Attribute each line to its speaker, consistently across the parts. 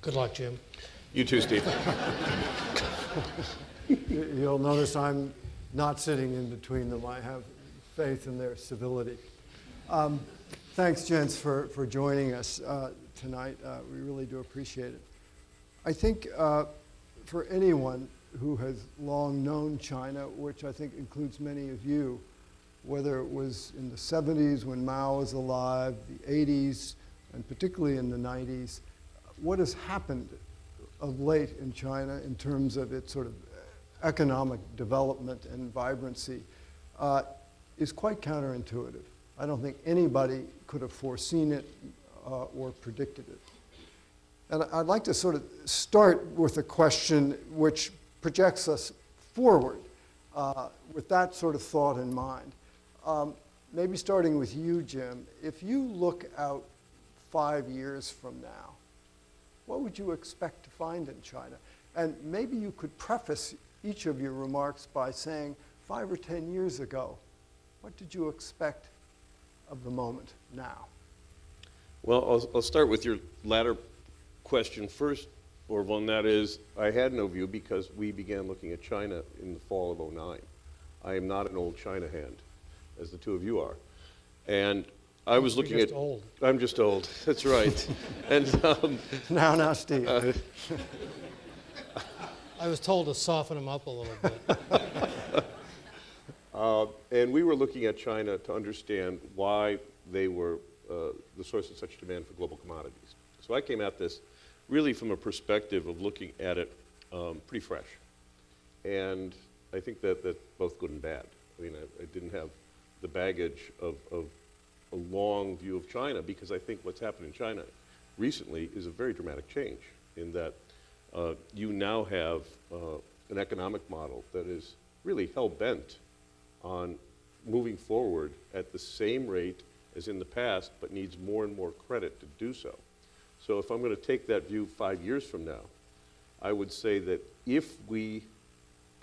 Speaker 1: Good luck, Jim.
Speaker 2: You too, Steve.
Speaker 3: You'll notice I'm not sitting in between them. I have faith in their civility. Thanks, gents, for joining us tonight. We really do appreciate it. I think for anyone who has long known China, which I think includes many of you, whether it was in the 70s when Mao was alive, the 80s, and particularly in the 90s, what has happened of late in China in terms of its sort of economic development and vibrancy is quite counterintuitive. I don't think anybody could have foreseen it or predicted it. And I'd like to sort of start with a question which projects us forward with that sort of thought in mind. Maybe starting with you, Jim, if you look out 5 years from now, what would you expect to find in China? And maybe you could preface each of your remarks by saying, 5 or 10 years ago, what did you expect of the moment now?
Speaker 2: Well, I'll start with your latter question first, Orville, and that is, I had no view because we began looking at China in the fall of '09. I am not an old China hand, as the two of you are. And I was looking
Speaker 1: You're
Speaker 2: at...
Speaker 1: just old.
Speaker 2: I'm just old, that's right. And
Speaker 3: Now, Steve.
Speaker 1: I was told to soften him up a little bit.
Speaker 2: And we were looking at China to understand why they were the source of such demand for global commodities. So I came at this really from a perspective of looking at it pretty fresh. And I think that's both good and bad. I mean, I didn't have the baggage of a long view of China, because I think what's happened in China recently is a very dramatic change in that you now have an economic model that is really hell-bent on moving forward at the same rate as in the past, but needs more and more credit to do so. So if I'm going to take that view 5 years from now, I would say that if we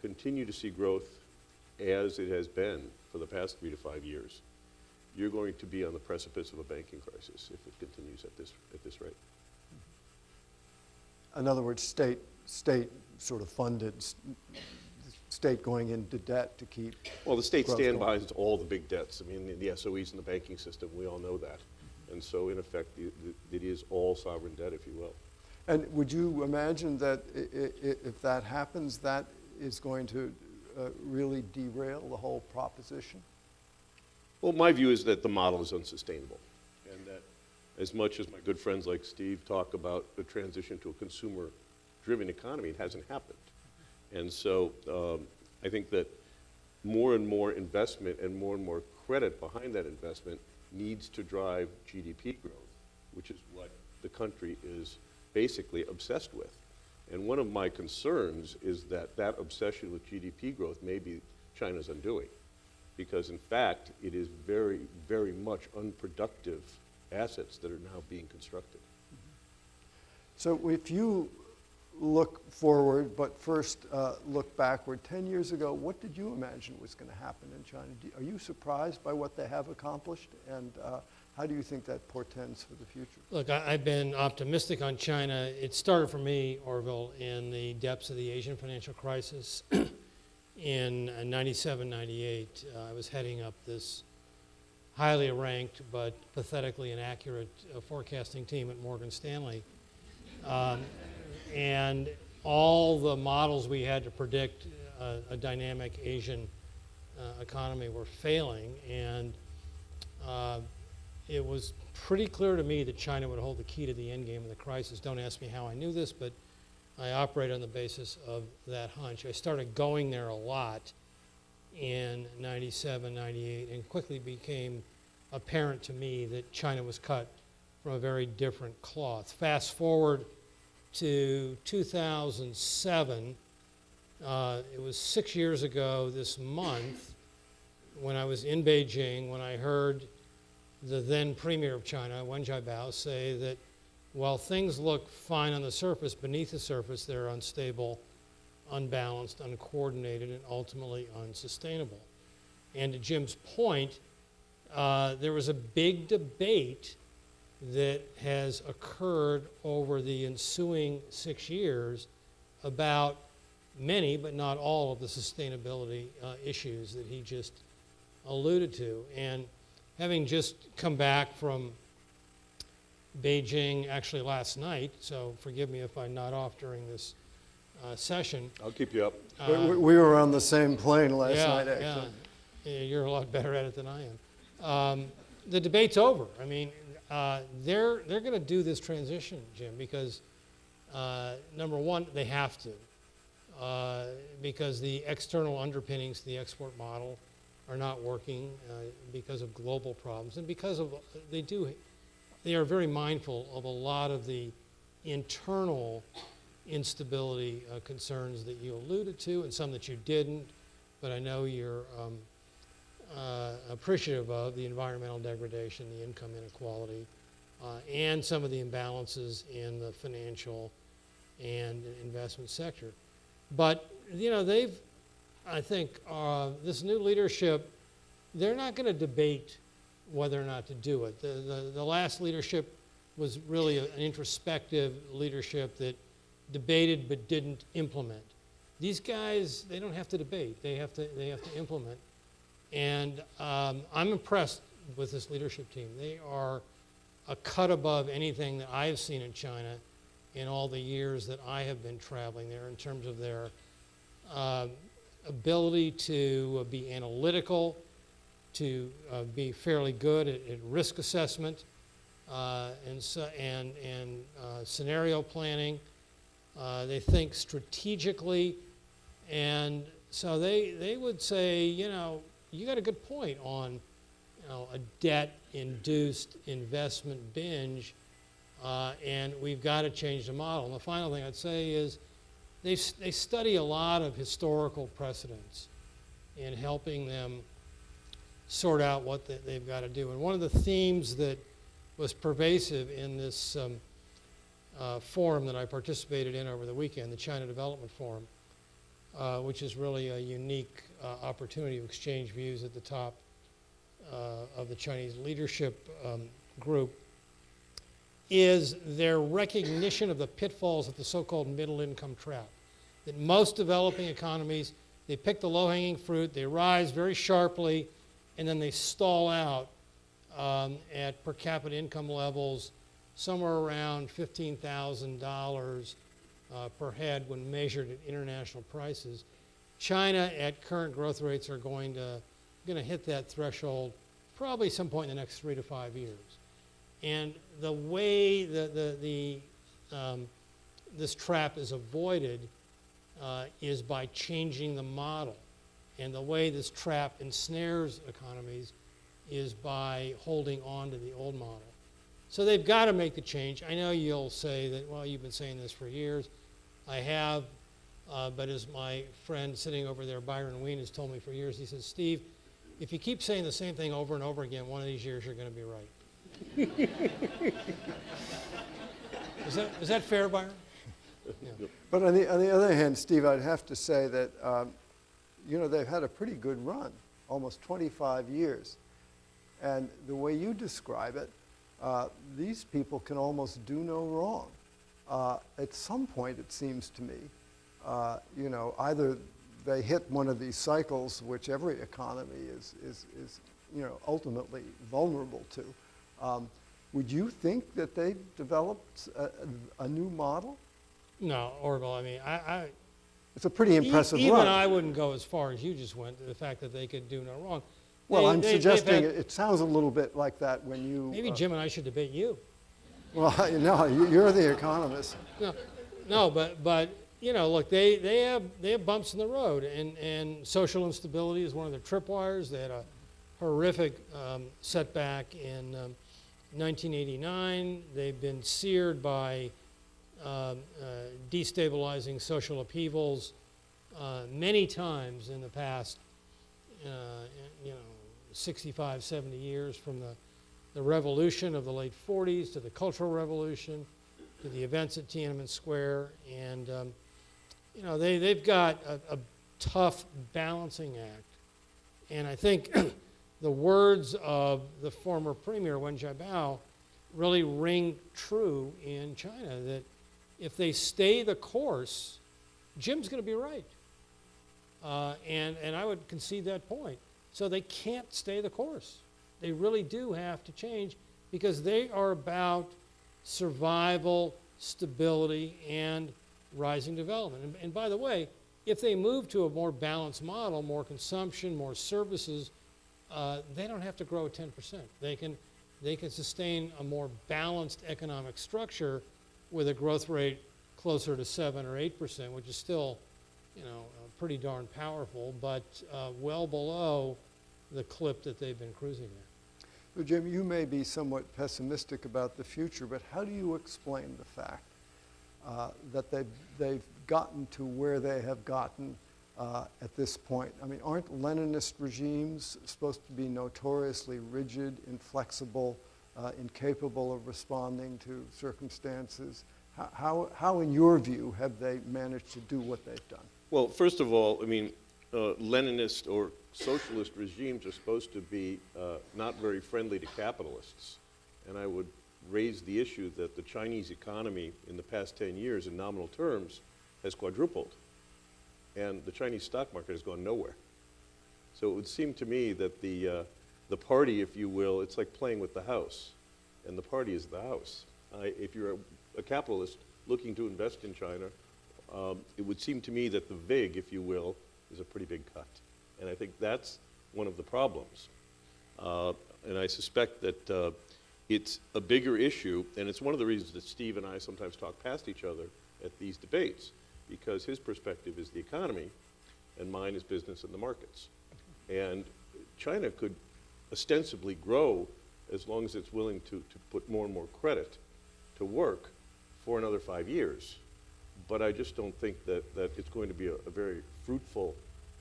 Speaker 2: continue to see growth as it has been for the past 3 to 5 years, you're going to be on the precipice of a banking crisis if it continues at this rate.
Speaker 3: In other words, state sort of funded, state going into debt to keep.
Speaker 2: Well, the state
Speaker 3: growth
Speaker 2: stand
Speaker 3: going.
Speaker 2: behind all the big debts. I mean, the SOEs in the banking system, we all know that. And so, in effect, it is all sovereign debt, if you will.
Speaker 3: And would you imagine that if that happens, that is going to really derail the whole proposition?
Speaker 2: Well, my view is that the model is unsustainable, and that as much as my good friends like Steve talk about the transition to a consumer-driven economy, it hasn't happened. And so I think that more and more investment and more credit behind that investment needs to drive GDP growth, which is what the country is basically obsessed with. And one of my concerns is that that obsession with GDP growth may be China's undoing, because in fact, it is very, very much unproductive assets that are now being constructed.
Speaker 3: So if you look forward, but first look backward, 10 years ago, what did you imagine was going to happen in China? Are you surprised by what they have accomplished? And how do you think that portends for the future?
Speaker 1: Look, I've been optimistic on China. It started for me, Orville, in the depths of the Asian financial crisis. In 97, 98, I was heading up this highly ranked but pathetically inaccurate forecasting team at Morgan Stanley. And all the models we had to predict a dynamic Asian economy were failing. And it was pretty clear to me that China would hold the key to the end game of the crisis. Don't ask me how I knew this, but I operate on the basis of that hunch. I started going there a lot in 97, 98, and quickly became apparent to me that China was cut from a very different cloth. Fast forward to 2007, it was 6 years ago this month when I was in Beijing, when I heard the then Premier of China, Wen Jiabao, say that while things look fine on the surface, beneath the surface they're unstable, unbalanced, uncoordinated, and ultimately unsustainable. And to Jim's point, there was a big debate that has occurred over the ensuing 6 years about many, but not all, of the sustainability issues that he just alluded to. And having just come back from Beijing actually last night, so forgive me if I nod off during this session.
Speaker 2: I'll keep you up.
Speaker 3: We were on the same plane last night, actually.
Speaker 1: Yeah, you're a lot better at it than I am. The debate's over. I mean, they're going to do this transition, Jim, because number one, they have to, because the external underpinnings to the export model are not working because of global problems, and because of they are very mindful of a lot of the internal instability concerns that you alluded to, and some that you didn't, but I know you're appreciative of: the environmental degradation, the income inequality, and some of the imbalances in the financial and investment sector. But, you know, I think this new leadership, they're not going to debate whether or not to do it. The last leadership was really an introspective leadership that debated but didn't implement. These guys, they don't have to debate. They have to implement. And I'm impressed with this leadership team. They are a cut above anything that I have seen in China in all the years that I have been traveling there, in terms of their ability to be analytical, to be fairly good at risk assessment and scenario planning. They think strategically, and so they would say, you know, you got a good point on, you know, a debt-induced investment binge, and we've got to change the model. And the final thing I'd say is they study a lot of historical precedents in helping them sort out what they've got to do. And one of the themes that was pervasive in this forum that I participated in over the weekend, the China Development Forum, which is really a unique opportunity to exchange views at the top of the Chinese leadership group, is their recognition of the pitfalls of the so-called middle-income trap. That most developing economies, they pick the low-hanging fruit, they rise very sharply, and then they stall out at per capita income levels somewhere around $15,000 per head when measured at international prices. China, at current growth rates, are going to hit that threshold probably some point in the next 3 to 5 years. And the way this trap is avoided is by changing the model. And the way this trap ensnares economies is by holding on to the old model. So they've got to make the change. I know you'll say that, well, you've been saying this for years. I have, but as my friend sitting over there, Byron Wien, has told me for years, he says, Steve, if you keep saying the same thing over and over again, one of these years you're going to be right. Is that fair, Byron? Yeah.
Speaker 3: But on the other hand, Steve, I'd have to say that you know, they've had a pretty good run, almost 25 years. And the way you describe it, these people can almost do no wrong. At some point, it seems to me, you know, either they hit one of these cycles, which every economy is you know, ultimately vulnerable to. Would you think that they've developed a new model?
Speaker 1: No, Orville, I mean,
Speaker 3: It's a pretty impressive run.
Speaker 1: Even I wouldn't go as far as you just went, the fact that they could do no wrong.
Speaker 3: Well, I'm suggesting it sounds a little bit like that when you...
Speaker 1: Maybe Jim and I should debate you.
Speaker 3: Well, no, you're the economist.
Speaker 1: No, but you know, look, they have bumps in the road, and social instability is one of their tripwires. They had a horrific setback in 1989. They've been seared by destabilizing social upheavals many times in the past, 65, 70 years, from the revolution of the late 40s to the Cultural Revolution to the events at Tiananmen Square. And, they've got a tough balancing act. And I think the words of the former Premier, Wen Jiabao, really ring true in China, that if they stay the course, Jim's going to be right. And I would concede that point. So they can't stay the course. They really do have to change because they are about survival, stability, and rising development. And by the way, if they move to a more balanced model, more consumption, more services, they don't have to grow at 10%. They can sustain a more balanced economic structure with a growth rate closer to 7 or 8%, which is still, pretty darn powerful, but well below the clip that they've been cruising at.
Speaker 3: Well, Jim, you may be somewhat pessimistic about the future, but how do you explain the fact that they've gotten to where they have gotten at this point? I mean, aren't Leninist regimes supposed to be notoriously rigid, inflexible, incapable of responding to circumstances? How, in your view, have they managed to do what they've done?
Speaker 2: Well, first of all, I mean, Leninist or socialist regimes are supposed to be not very friendly to capitalists. And I would raise the issue that the Chinese economy in the past 10 years in nominal terms has quadrupled. And the Chinese stock market has gone nowhere. So it would seem to me that the party, if you will, it's like playing with the house. And the party is the house. If you're a capitalist looking to invest in China, it would seem to me that the VIG, if you will, is a pretty big cut. And I think that's one of the problems. And I suspect that it's a bigger issue, and it's one of the reasons that Steve and I sometimes talk past each other at these debates, because his perspective is the economy, and mine is business and the markets. And China could ostensibly grow as long as it's willing to put more and more credit to work for another 5 years. But I just don't think that it's going to be a very fruitful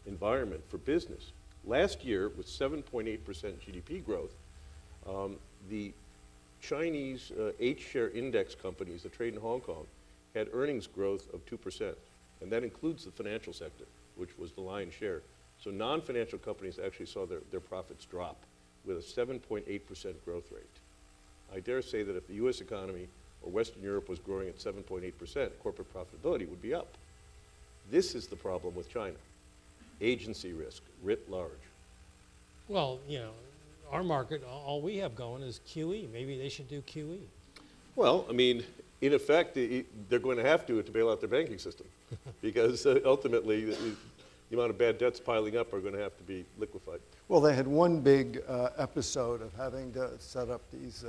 Speaker 2: environment for business. Last year, with 7.8% GDP growth, the Chinese H-share index companies that trade in Hong Kong had earnings growth of 2%. And that includes the financial sector, which was the lion's share. So non-financial companies actually saw their profits drop with a 7.8% growth rate. I dare say that if the US economy or Western Europe was growing at 7.8%, corporate profitability would be up. This is the problem with China. Agency risk, writ large.
Speaker 1: Well, our market, all we have going is QE. Maybe they should do QE.
Speaker 2: Well, I mean, in effect, they're going to have to bail out their banking system because ultimately the amount of bad debts piling up are going to have to be liquefied.
Speaker 3: Well, they had one big episode of having to set up these,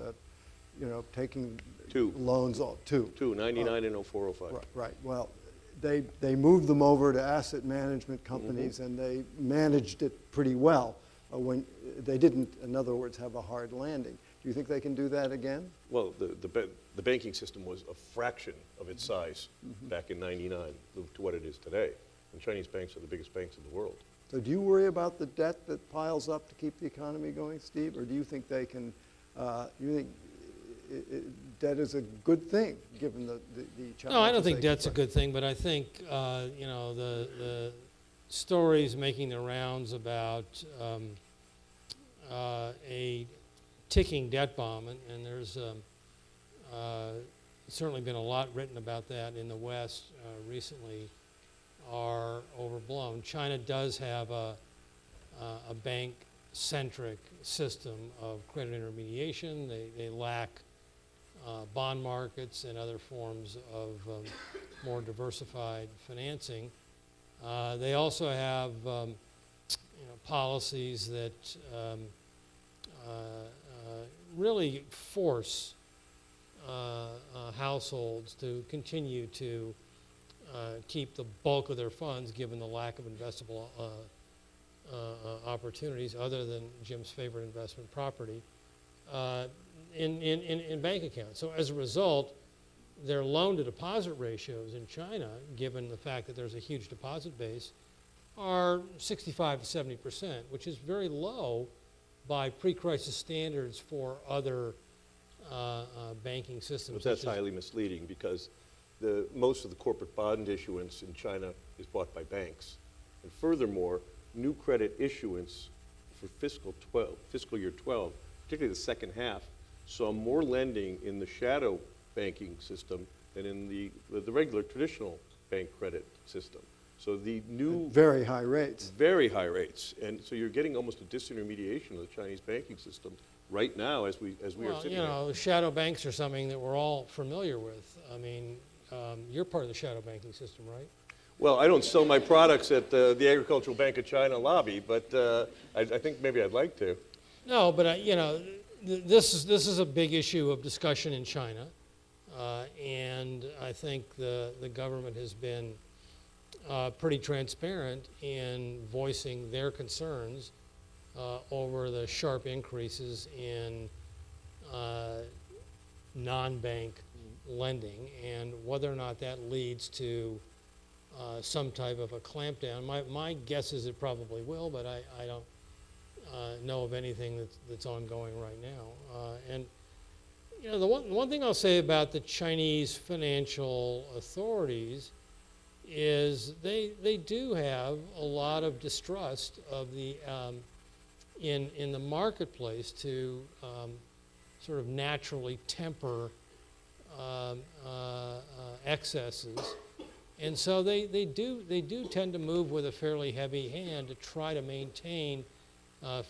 Speaker 3: taking loans, two,
Speaker 2: 99 and 0405.
Speaker 3: Right. Well, they moved them over to asset management companies, and they managed it pretty well. When they didn't, in other words, have a hard landing. Do you think they can do that again?
Speaker 2: Well, the banking system was a fraction of its size back in '99 to what it is today. And Chinese banks are the biggest banks in the world.
Speaker 3: So do you worry about the debt that piles up to keep the economy going, Steve? Or do you think they can, you think debt is a good thing, given the challenges?
Speaker 1: No, I don't think debt's a good thing, but I think, the stories making the rounds about a ticking debt bomb, and there's certainly been a lot written about that in the West recently, are overblown. China does have a bank-centric system of credit intermediation. They lack bond markets and other forms of more diversified financing. They also have policies that really force households to continue to keep the bulk of their funds, given the lack of investable opportunities other than Jim's favorite investment property, in bank accounts. So as a result, their loan-to-deposit ratios in China, given the fact that there's a huge deposit base, are 65 to 70%, which is very low by pre-crisis standards for other banking systems.
Speaker 2: But that's highly misleading because most of the corporate bond issuance in China is bought by banks. And furthermore, new credit issuance for fiscal year 12, particularly the second half, saw more lending in the shadow banking system than in the regular traditional bank credit system. So the new
Speaker 3: Very high rates.
Speaker 2: very high rates, and so you're getting almost a disintermediation of the Chinese banking system right now as we are
Speaker 1: Well,
Speaker 2: sitting
Speaker 1: you
Speaker 2: here.
Speaker 1: know, shadow banks are something that we're all familiar with. I mean, you're part of the shadow banking system, right?
Speaker 2: Well, I don't sell my products at the Agricultural Bank of China lobby, but I think maybe I'd like to.
Speaker 1: No, but you know, this is a big issue of discussion in China, and I think the government has been pretty transparent in voicing their concerns over the sharp increases in non-bank lending and whether or not that leads to some type of a clampdown. My guess is it probably will, but I don't know of anything that's ongoing right now. And you know, the one thing I'll say about the Chinese financial authorities is they do have a lot of distrust of the in the marketplace to sort of naturally temper excesses, and so they do tend to move with a fairly heavy hand to try to maintain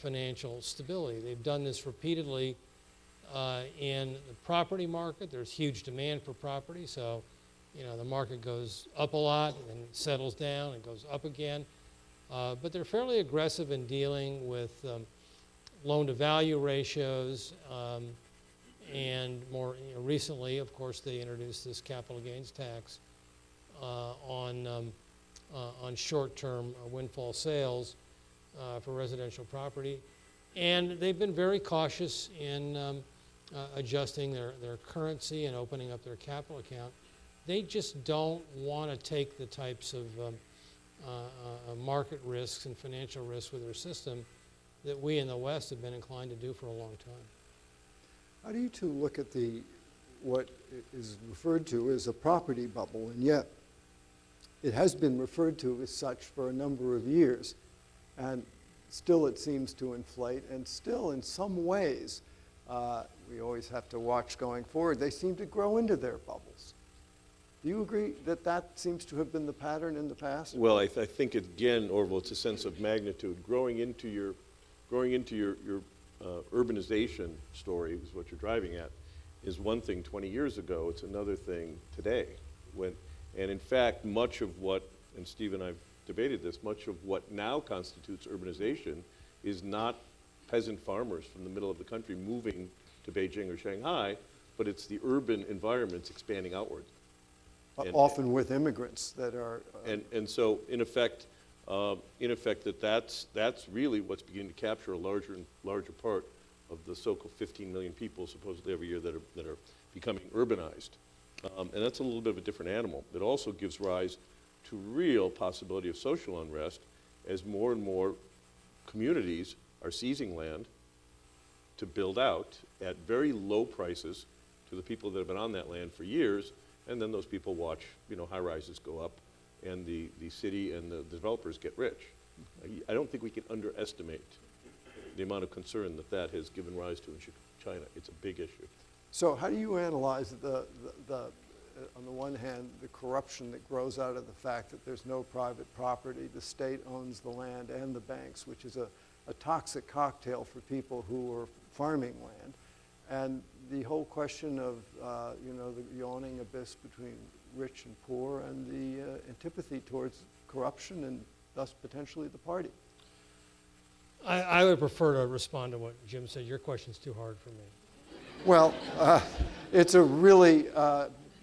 Speaker 1: financial stability. They've done this repeatedly in the property market. There's huge demand for property, so you know the market goes up a lot and then settles down and goes up again. But they're fairly aggressive in dealing with loan-to-value ratios, and more recently, of course, they introduced this capital gains tax on short-term windfall sales for residential property. And they've been very cautious in adjusting their currency and opening up their capital account. They just don't want to take the types of market risks and financial risks with their system that we in the West have been inclined to do for a long time.
Speaker 3: How do you two look at what is referred to as a property bubble, and yet it has been referred to as such for a number of years, and still it seems to inflate, and still in some ways, we always have to watch going forward, they seem to grow into their bubbles. Do you agree that that seems to have been the pattern in the past?
Speaker 2: Well, I think again, Orville, it's a sense of magnitude. Growing into your urbanization story is what you're driving at, is one thing 20 years ago. It's another thing today. And in fact, much of what, and Steve and I've debated this, much of what now constitutes urbanization is not peasant farmers from the middle of the country moving to Beijing or Shanghai, but it's the urban environments expanding outward.
Speaker 3: Often with immigrants that are...
Speaker 2: And so, in effect, that's really what's beginning to capture a larger and larger part of the so-called 15 million people supposedly every year that are becoming urbanized. And that's a little bit of a different animal. It also gives rise to real possibility of social unrest as more and more communities are seizing land to build out at very low prices to the people that have been on that land for years, and then those people watch, high-rises go up, and the city and the developers get rich. I don't think we can underestimate the amount of concern that has given rise to in China. It's a big issue.
Speaker 3: So how do you analyze on the one hand, the corruption that grows out of the fact that there's no private property, the state owns the land and the banks, which is a toxic cocktail for people who are farming land, and the whole question of the yawning abyss between rich and poor, and the antipathy towards corruption and thus potentially the party?
Speaker 1: I would prefer to respond to what Jim said. Your question's too hard for me.
Speaker 3: Well, it's a really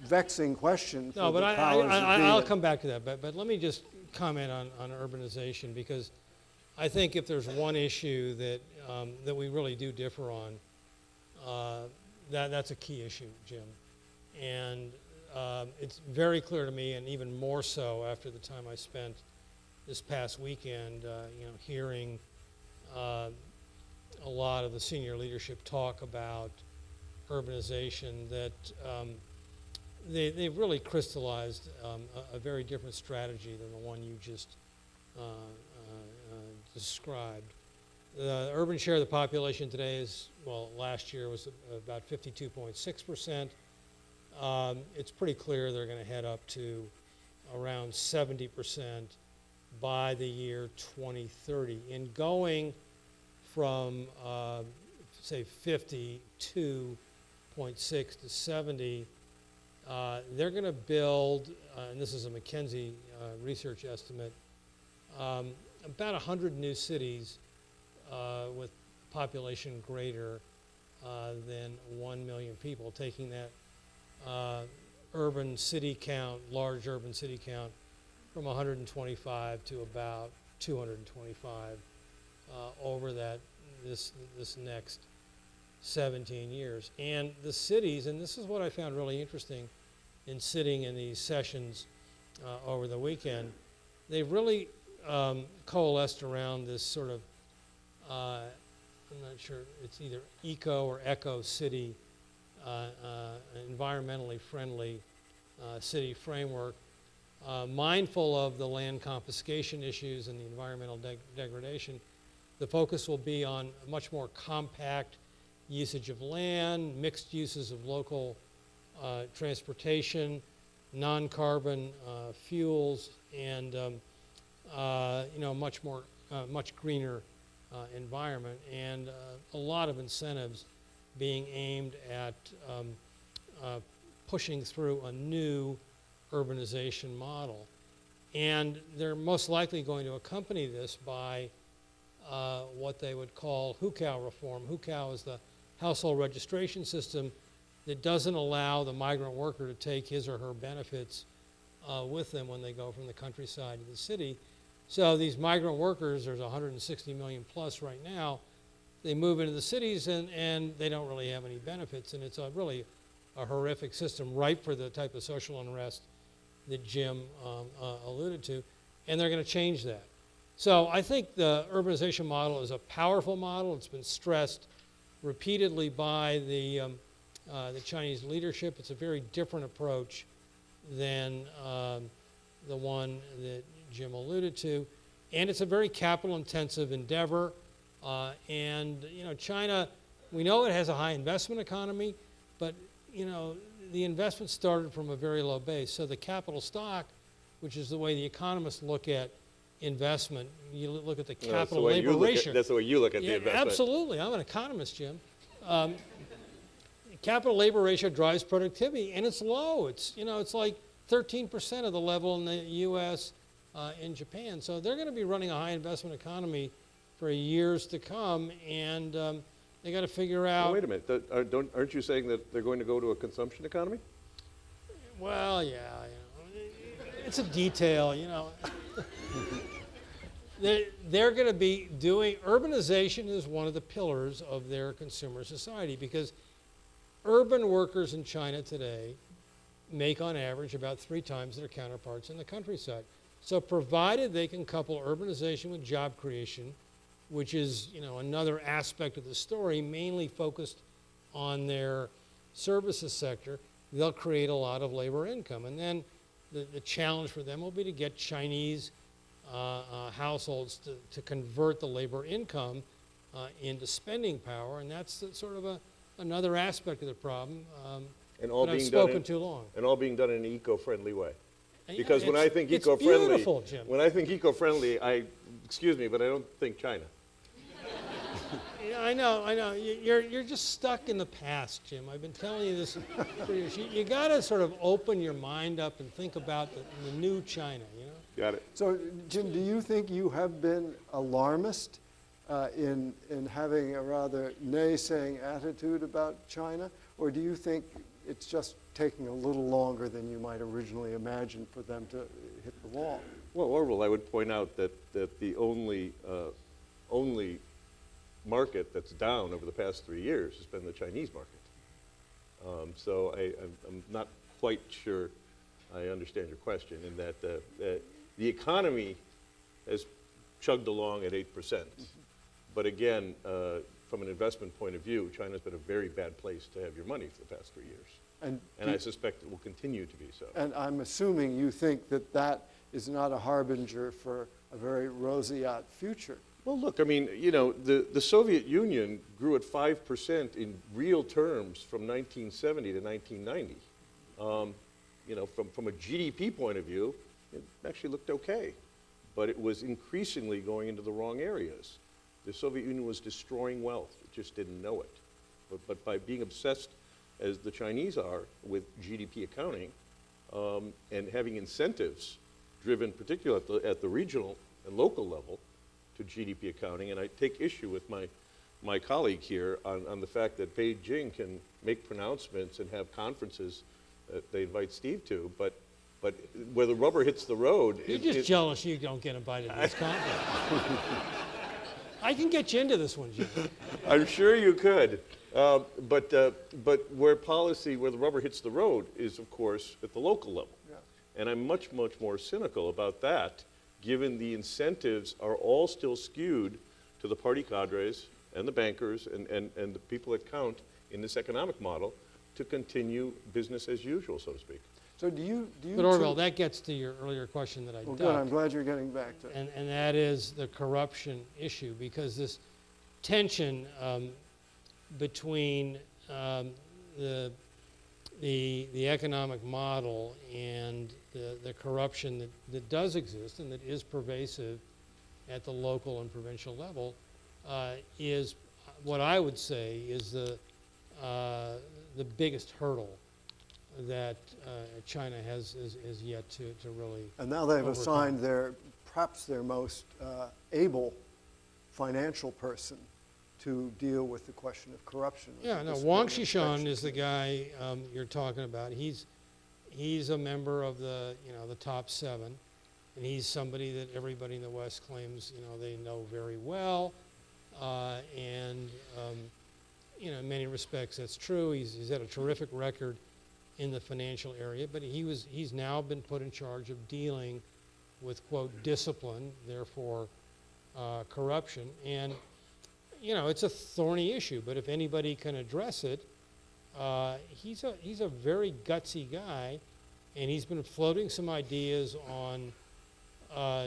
Speaker 3: vexing question for
Speaker 1: No, but
Speaker 3: the powers that be.
Speaker 1: I'll come back to that. But let me just comment on urbanization, because I think if there's one issue that we really do differ on, that's a key issue, Jim. And it's very clear to me, and even more so after the time I spent this past weekend, hearing a lot of the senior leadership talk about urbanization, that they've really crystallized a very different strategy than the one you just described. The urban share of the population today is, well, last year was about 52.6%. It's pretty clear they're going to head up to around 70% by the year 2030. In going from, say, 52.6 to 70, they're going to build, and this is a McKinsey research estimate, about 100 new cities with population greater than 1 million people, taking that urban city count, large urban city count, from 125 to about 225 over this next 17 years. And the cities, and this is what I found really interesting in sitting in these sessions over the weekend, they've really coalesced around this sort of, I'm not sure, it's either eco or eco city, environmentally friendly city framework, mindful of the land confiscation issues and the environmental degradation. The focus will be on a much more compact usage of land, mixed uses of local transportation, non-carbon fuels, and much greener environment, and a lot of incentives being aimed at pushing through a new urbanization model. And they're most likely going to accompany this by what they would call hukou reform. Hukou is the household registration system that doesn't allow the migrant worker to take his or her benefits with them when they go from the countryside to the city. So these migrant workers, there's 160 million plus right now, they move into the cities and they don't really have any benefits, and it's really a horrific system, ripe for the type of social unrest that Jim alluded to, and they're going to change that. So I think the urbanization model is a powerful model. It's been stressed repeatedly by the Chinese leadership. It's a very different approach than the one that Jim alluded to, and it's a very capital-intensive endeavor. And China, we know it has a high investment economy, but the investment started from a very low base. So the capital stock, which is the way the economists look at investment, you look at the capital labor ratio.
Speaker 2: That's the way you look at the investment.
Speaker 1: Absolutely. I'm an economist, Jim. Capital labor ratio drives productivity, and it's low. It's like 13% of the level in the U.S. In Japan. So they're going to be running a high investment economy for years to come, and they got to figure out.
Speaker 2: Well, wait a minute. Aren't you saying that they're going to go to a consumption economy?
Speaker 1: Well, yeah, it's a detail, They're going to be doing, urbanization is one of the pillars of their consumer society, because urban workers in China today make on average about 3 times their counterparts in the countryside. So provided they can couple urbanization with job creation, which is another aspect of the story, mainly focused on their services sector, they'll create a lot of labor income. And then the challenge for them will be to get Chinese households to convert the labor income into spending power, and that's sort of another aspect of the problem.
Speaker 2: And all
Speaker 1: but I've
Speaker 2: being
Speaker 1: spoken
Speaker 2: done
Speaker 1: too long.
Speaker 2: And all being done in an eco-friendly way.
Speaker 1: And
Speaker 2: Because when I think
Speaker 1: it's
Speaker 2: eco-friendly,
Speaker 1: beautiful, Jim.
Speaker 2: when I think eco-friendly, excuse me, but I don't think China.
Speaker 1: Yeah, I know. You're just stuck in the past, Jim. I've been telling you this for years. You got to sort of open your mind up and think about the new China,
Speaker 2: Got it.
Speaker 3: So, Jim, do you think you have been alarmist in having a rather naysaying attitude about China, or do you think it's just taking a little longer than you might originally imagine for them to hit the wall?
Speaker 2: Well, Orville, I would point out that the only market that's down over the past 3 years has been the Chinese market. So I'm not quite sure I understand your question in that the economy has chugged along at 8%. But again, from an investment point of view, China's been a very bad place to have your money for the past 3 years. And I suspect it will continue to be so.
Speaker 3: And I'm assuming you think that is not a harbinger for a very roseate future.
Speaker 2: Well, look, I mean, you know, the Soviet Union grew at 5% in real terms from 1970 to 1990. You know, from a GDP point of view, it actually looked okay, but it was increasingly going into the wrong areas. The Soviet Union was destroying wealth, it just didn't know it. But by being obsessed, as the Chinese are, with GDP accounting, and having incentives driven particularly at the regional and local level to GDP accounting, and I take issue with my colleague here on the fact that Beijing can make pronouncements and have conferences that they invite Steve to, but where the rubber hits the road...
Speaker 1: You're just jealous you don't get invited to this conference. I can get you into this one, Jim.
Speaker 2: I'm sure you could. But where the rubber hits the road is, of course, at the local level.
Speaker 3: Yeah.
Speaker 2: And I'm much, much more cynical about that, given the incentives are all still skewed to the party cadres and the bankers and the people that count in this economic model to continue business as usual, so to speak.
Speaker 3: So do you
Speaker 1: But Orville, that gets to your earlier question that I
Speaker 3: Well,
Speaker 1: ducked.
Speaker 3: good, I'm glad you're getting back to it.
Speaker 1: And that is the corruption issue, because this tension between the economic model and the corruption that does exist and that is pervasive at the local and provincial level is what I would say is the biggest hurdle that China has yet to really
Speaker 3: And now they've
Speaker 1: overcome.
Speaker 3: assigned perhaps their most able financial person to deal with the question of corruption.
Speaker 1: Yeah, no, Wang Xishan is the guy you're talking about. He's a member of the top 7, and he's somebody that everybody in the West claims they know very well, and in many respects that's true. He's had a terrific record in the financial area, but he's now been put in charge of dealing with, quote, discipline, therefore corruption. And it's a thorny issue, but if anybody can address it, he's a very gutsy guy, and he's been floating some ideas on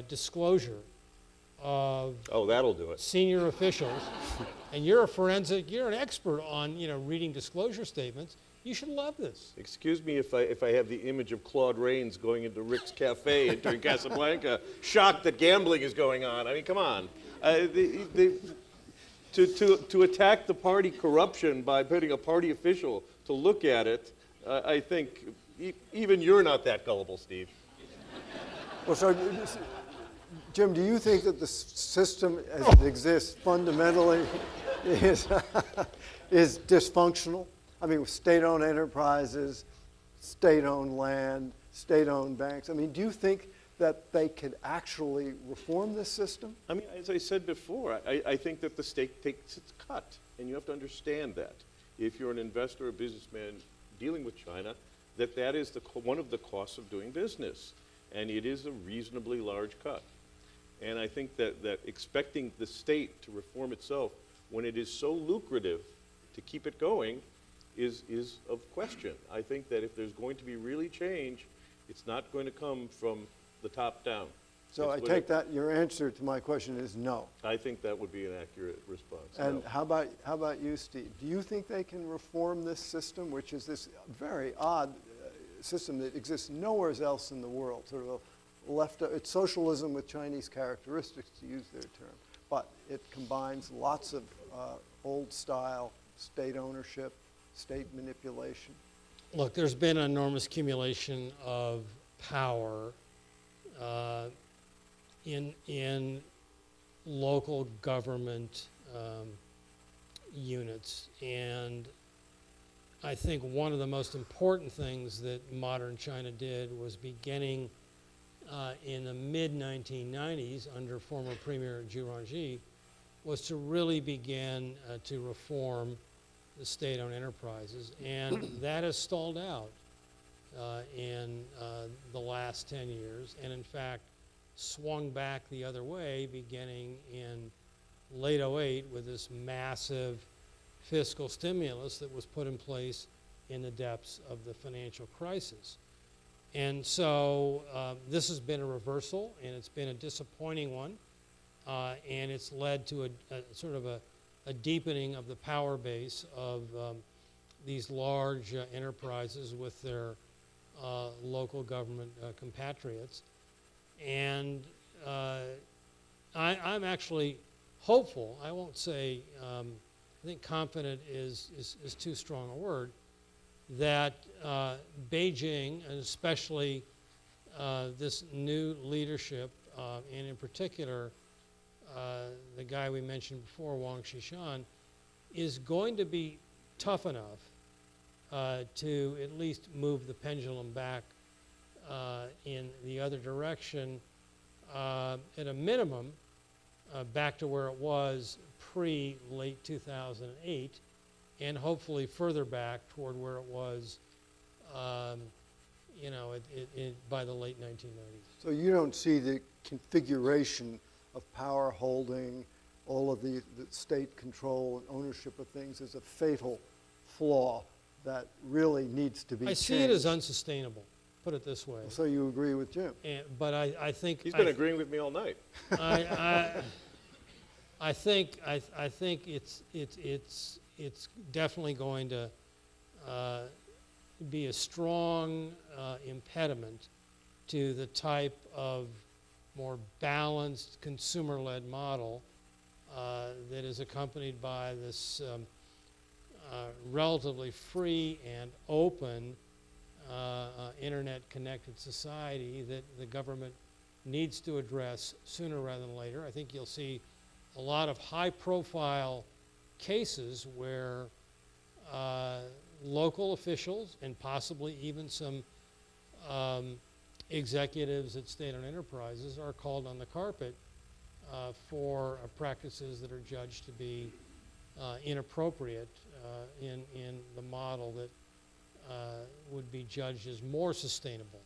Speaker 1: disclosure of
Speaker 2: That'll do it.
Speaker 1: senior officials. And you're an expert on reading disclosure statements. You should love this.
Speaker 2: Excuse me if I have the image of Claude Rains going into Rick's Cafe during Casablanca, shocked that gambling is going on. I mean, come on. To attack the party corruption by putting a party official to look at it, I think even you're not that gullible, Steve.
Speaker 3: Well, so, Jim, do you think that the system as it exists fundamentally is dysfunctional? I mean, with state-owned enterprises, state-owned land, state-owned banks. I mean, do you think that they could actually reform this system?
Speaker 2: I mean, as I said before, I think that the state takes its cut, and you have to understand that. If you're an investor or businessman dealing with China, that is one of the costs of doing business, and it is a reasonably large cut. And I think that expecting the state to reform itself when it is so lucrative to keep it going is of question. I think that if there's going to be really change, it's not going to come from the top down.
Speaker 3: So I take that your answer to my question is no.
Speaker 2: I think that would be an accurate response.
Speaker 3: And
Speaker 2: no.
Speaker 3: how about you, Steve? Do you think they can reform this system, which is this very odd system that exists nowhere else in the world, sort of it's socialism with Chinese characteristics, to use their term, but it combines lots of old-style state ownership, state manipulation?
Speaker 1: Look, there's been an enormous accumulation of power in local government units, and I think one of the most important things that modern China did was beginning in the mid-1990s under former Premier Zhu Rongji was to really begin to reform the state-owned enterprises, and that has stalled out in the last 10 years, and in fact swung back the other way beginning in late '08 with this massive fiscal stimulus that was put in place in the depths of the financial crisis. And so this has been a reversal, and it's been a disappointing one and it's led to a sort of a deepening of the power base of these large enterprises with their local government compatriots. And I'm actually hopeful. I won't say, I think confident is too strong a word, that Beijing, and especially this new leadership, and in particular the guy we mentioned before, Wang Xishan, is going to be tough enough to at least move the pendulum back in the other direction, at a minimum, back to where it was pre-late 2008, and hopefully further back toward where it was, by the late 1990s.
Speaker 3: So you don't see the configuration of power holding, all of the state control and ownership of things as a fatal flaw that really needs to be changed?
Speaker 1: I see it as unsustainable, put it this way.
Speaker 3: So you agree with Jim?
Speaker 1: But I think
Speaker 2: He's been agreeing with me all night.
Speaker 1: I think it's definitely going to be a strong impediment to the type of more balanced consumer-led model that is accompanied by this relatively free and open internet-connected society that the government needs to address sooner rather than later. I think you'll see a lot of high-profile cases where local officials and possibly even some executives at state-owned enterprises are called on the carpet for practices that are judged to be inappropriate in the model that would be judged as more sustainable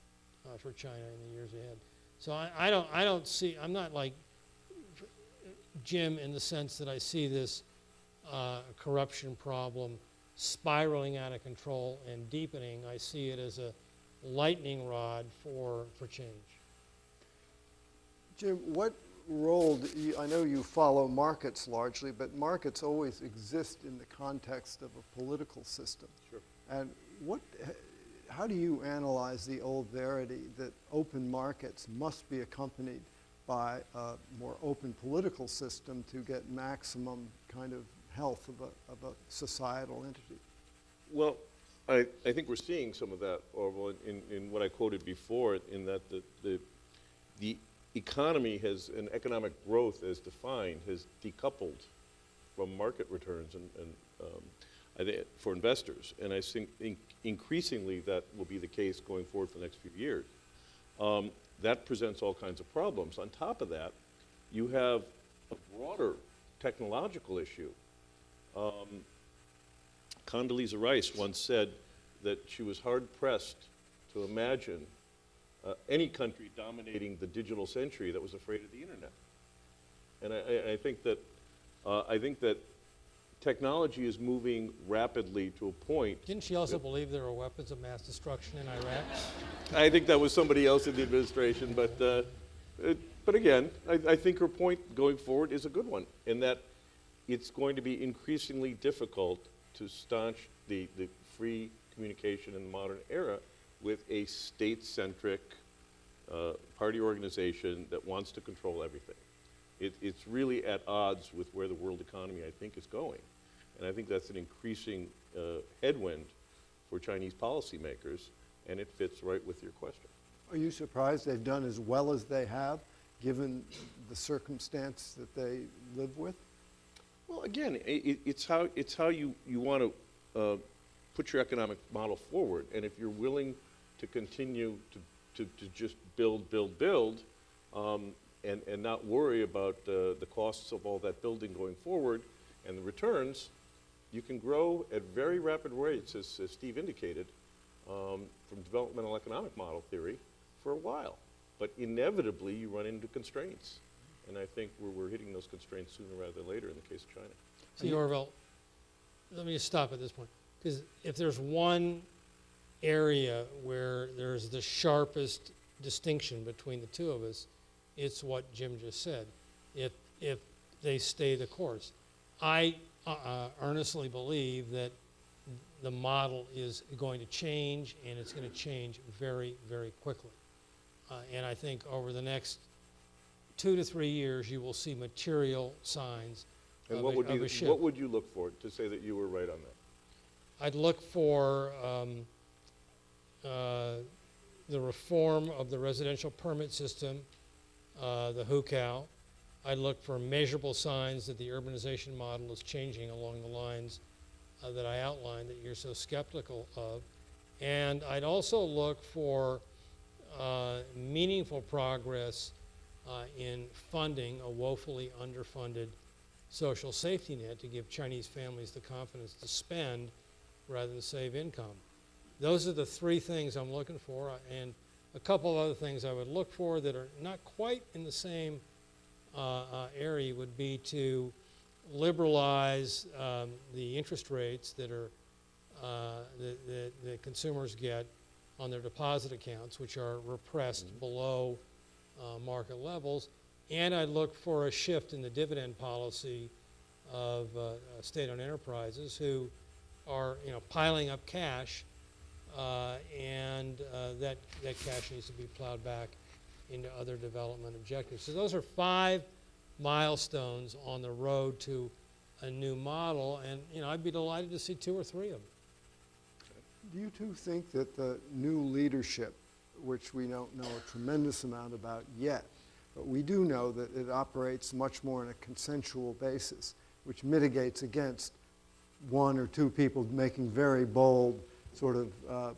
Speaker 1: for China in the years ahead. So I don't see, I'm not like Jim in the sense that I see this corruption problem spiraling out of control and deepening. I see it as a lightning rod for change.
Speaker 3: Jim, what role I know you follow markets largely, but markets always exist in the context of a political system.
Speaker 2: Sure.
Speaker 3: And how do you analyze the old verity that open markets must be accompanied by a more open political system to get maximum kind of health of a societal entity?
Speaker 2: Well, I think we're seeing some of that, Orville, in what I quoted before, in that the economy has, and economic growth as defined, has decoupled from market returns and I think for investors. And I think increasingly that will be the case going forward for the next few years. That presents all kinds of problems. On top of that, you have a broader technological issue. Condoleezza Rice once said that she was hard-pressed to imagine any country dominating the digital century that was afraid of the internet. And I think that technology is moving rapidly to a point.
Speaker 1: Didn't she also believe there were weapons of mass destruction in Iraq?
Speaker 2: I think that was somebody else in the administration, but again, I think her point going forward is a good one, in that it's going to be increasingly difficult to staunch the free communication in the modern era with a state-centric party organization that wants to control everything. It's really at odds with where the world economy, I think, is going. And I think that's an increasing headwind for Chinese policymakers, and it fits right with your question.
Speaker 3: Are you surprised they've done as well as they have, given the circumstance that they live with?
Speaker 2: Well, again, it's how you want to put your economic model forward. And if you're willing to continue to just build, and not worry about the costs of all that building going forward and the returns, you can grow at very rapid rates, as Steve indicated, from developmental economic model theory for a while. But inevitably, you run into constraints. And I think we're hitting those constraints sooner rather than later in the case of China.
Speaker 1: See, Orville, let me just stop at this point. Because if there's one area where there's the sharpest distinction between the two of us, it's what Jim just said. If if they stay the course. I earnestly believe that the model is going to change, and it's going to change very, very quickly. And I think over the next 2 to 3 years, you will see material signs
Speaker 2: And
Speaker 1: of a shift.
Speaker 2: what would you look for to say that you were right on that?
Speaker 1: I'd look for the reform of the residential permit system, the HUCAO. I'd look for measurable signs that the urbanization model is changing along the lines that I outlined that you're so skeptical of. And I'd also look for meaningful progress in funding a woefully underfunded social safety net to give Chinese families the confidence to spend rather than save income. Those are the 3 things I'm looking for, and a couple of other things I would look for that are not quite in the same area would be to liberalize the interest rates that are that consumers get on their deposit accounts, which are repressed below market levels. And I'd look for a shift in the dividend policy of state-owned enterprises who are, piling up cash, and that cash needs to be plowed back into other development objectives. So those are 5 milestones on the road to a new model, and I'd be delighted to see 2 or 3 of them.
Speaker 3: Do you two think that the new leadership, which we don't know a tremendous amount about yet, but we do know that it operates much more on a consensual basis, which mitigates against 1 or 2 people making very bold sort of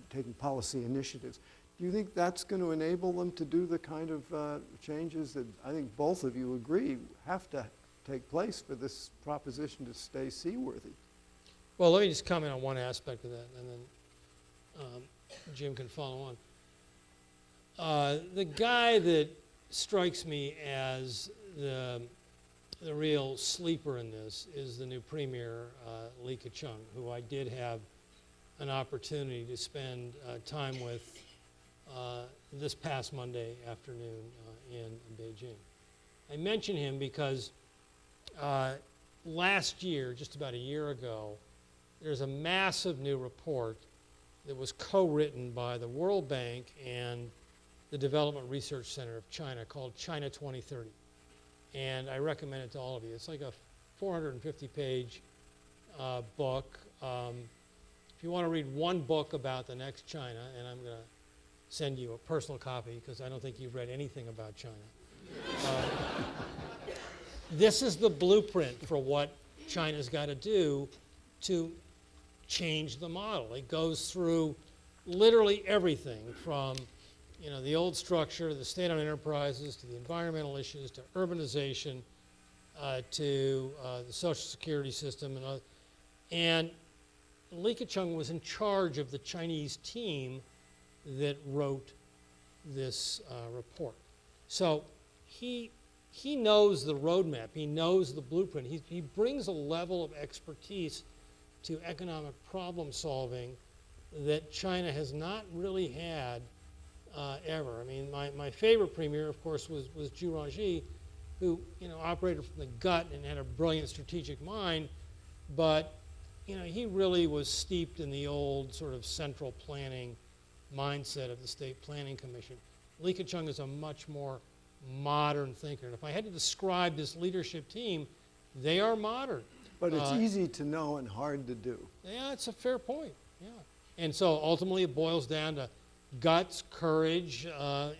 Speaker 3: taking policy initiatives. Do you think that's going to enable them to do the kind of changes that I think both of you agree have to take place for this proposition to stay seaworthy?
Speaker 1: Well, let me just comment on one aspect of that, and then Jim can follow on. The guy that strikes me as the real sleeper in this is the new premier, Li Keqiang, who I did have an opportunity to spend time with this past Monday afternoon in Beijing. I mention him because last year, just about a year ago, there's a massive new report that was co-written by the World Bank and the Development Research Center of China called China 2030. And I recommend it to all of you. It's like a 450-page book. If you want to read one book about the next China, and I'm going to send you a personal copy because I don't think you've read anything about China. This is the blueprint for what China's got to do to change the model. It goes through literally everything from the old structure, the state-owned enterprises, to the environmental issues, to urbanization, to the social security system, and Li Keqiang was in charge of the Chinese team that wrote this report. So he knows the roadmap. He knows the blueprint. He brings a level of expertise to economic problem solving that China has not really had ever. I mean, my favorite premier, of course, was Zhu Rongji, who operated from the gut and had a brilliant strategic mind, but he really was steeped in the old sort of central planning mindset of the State Planning Commission. Li Keqiang is a much more modern thinker. And if I had to describe this leadership team, they are modern.
Speaker 3: But it's easy to know and hard to do.
Speaker 1: Yeah, it's a fair point. Yeah. And so ultimately it boils down to guts, courage,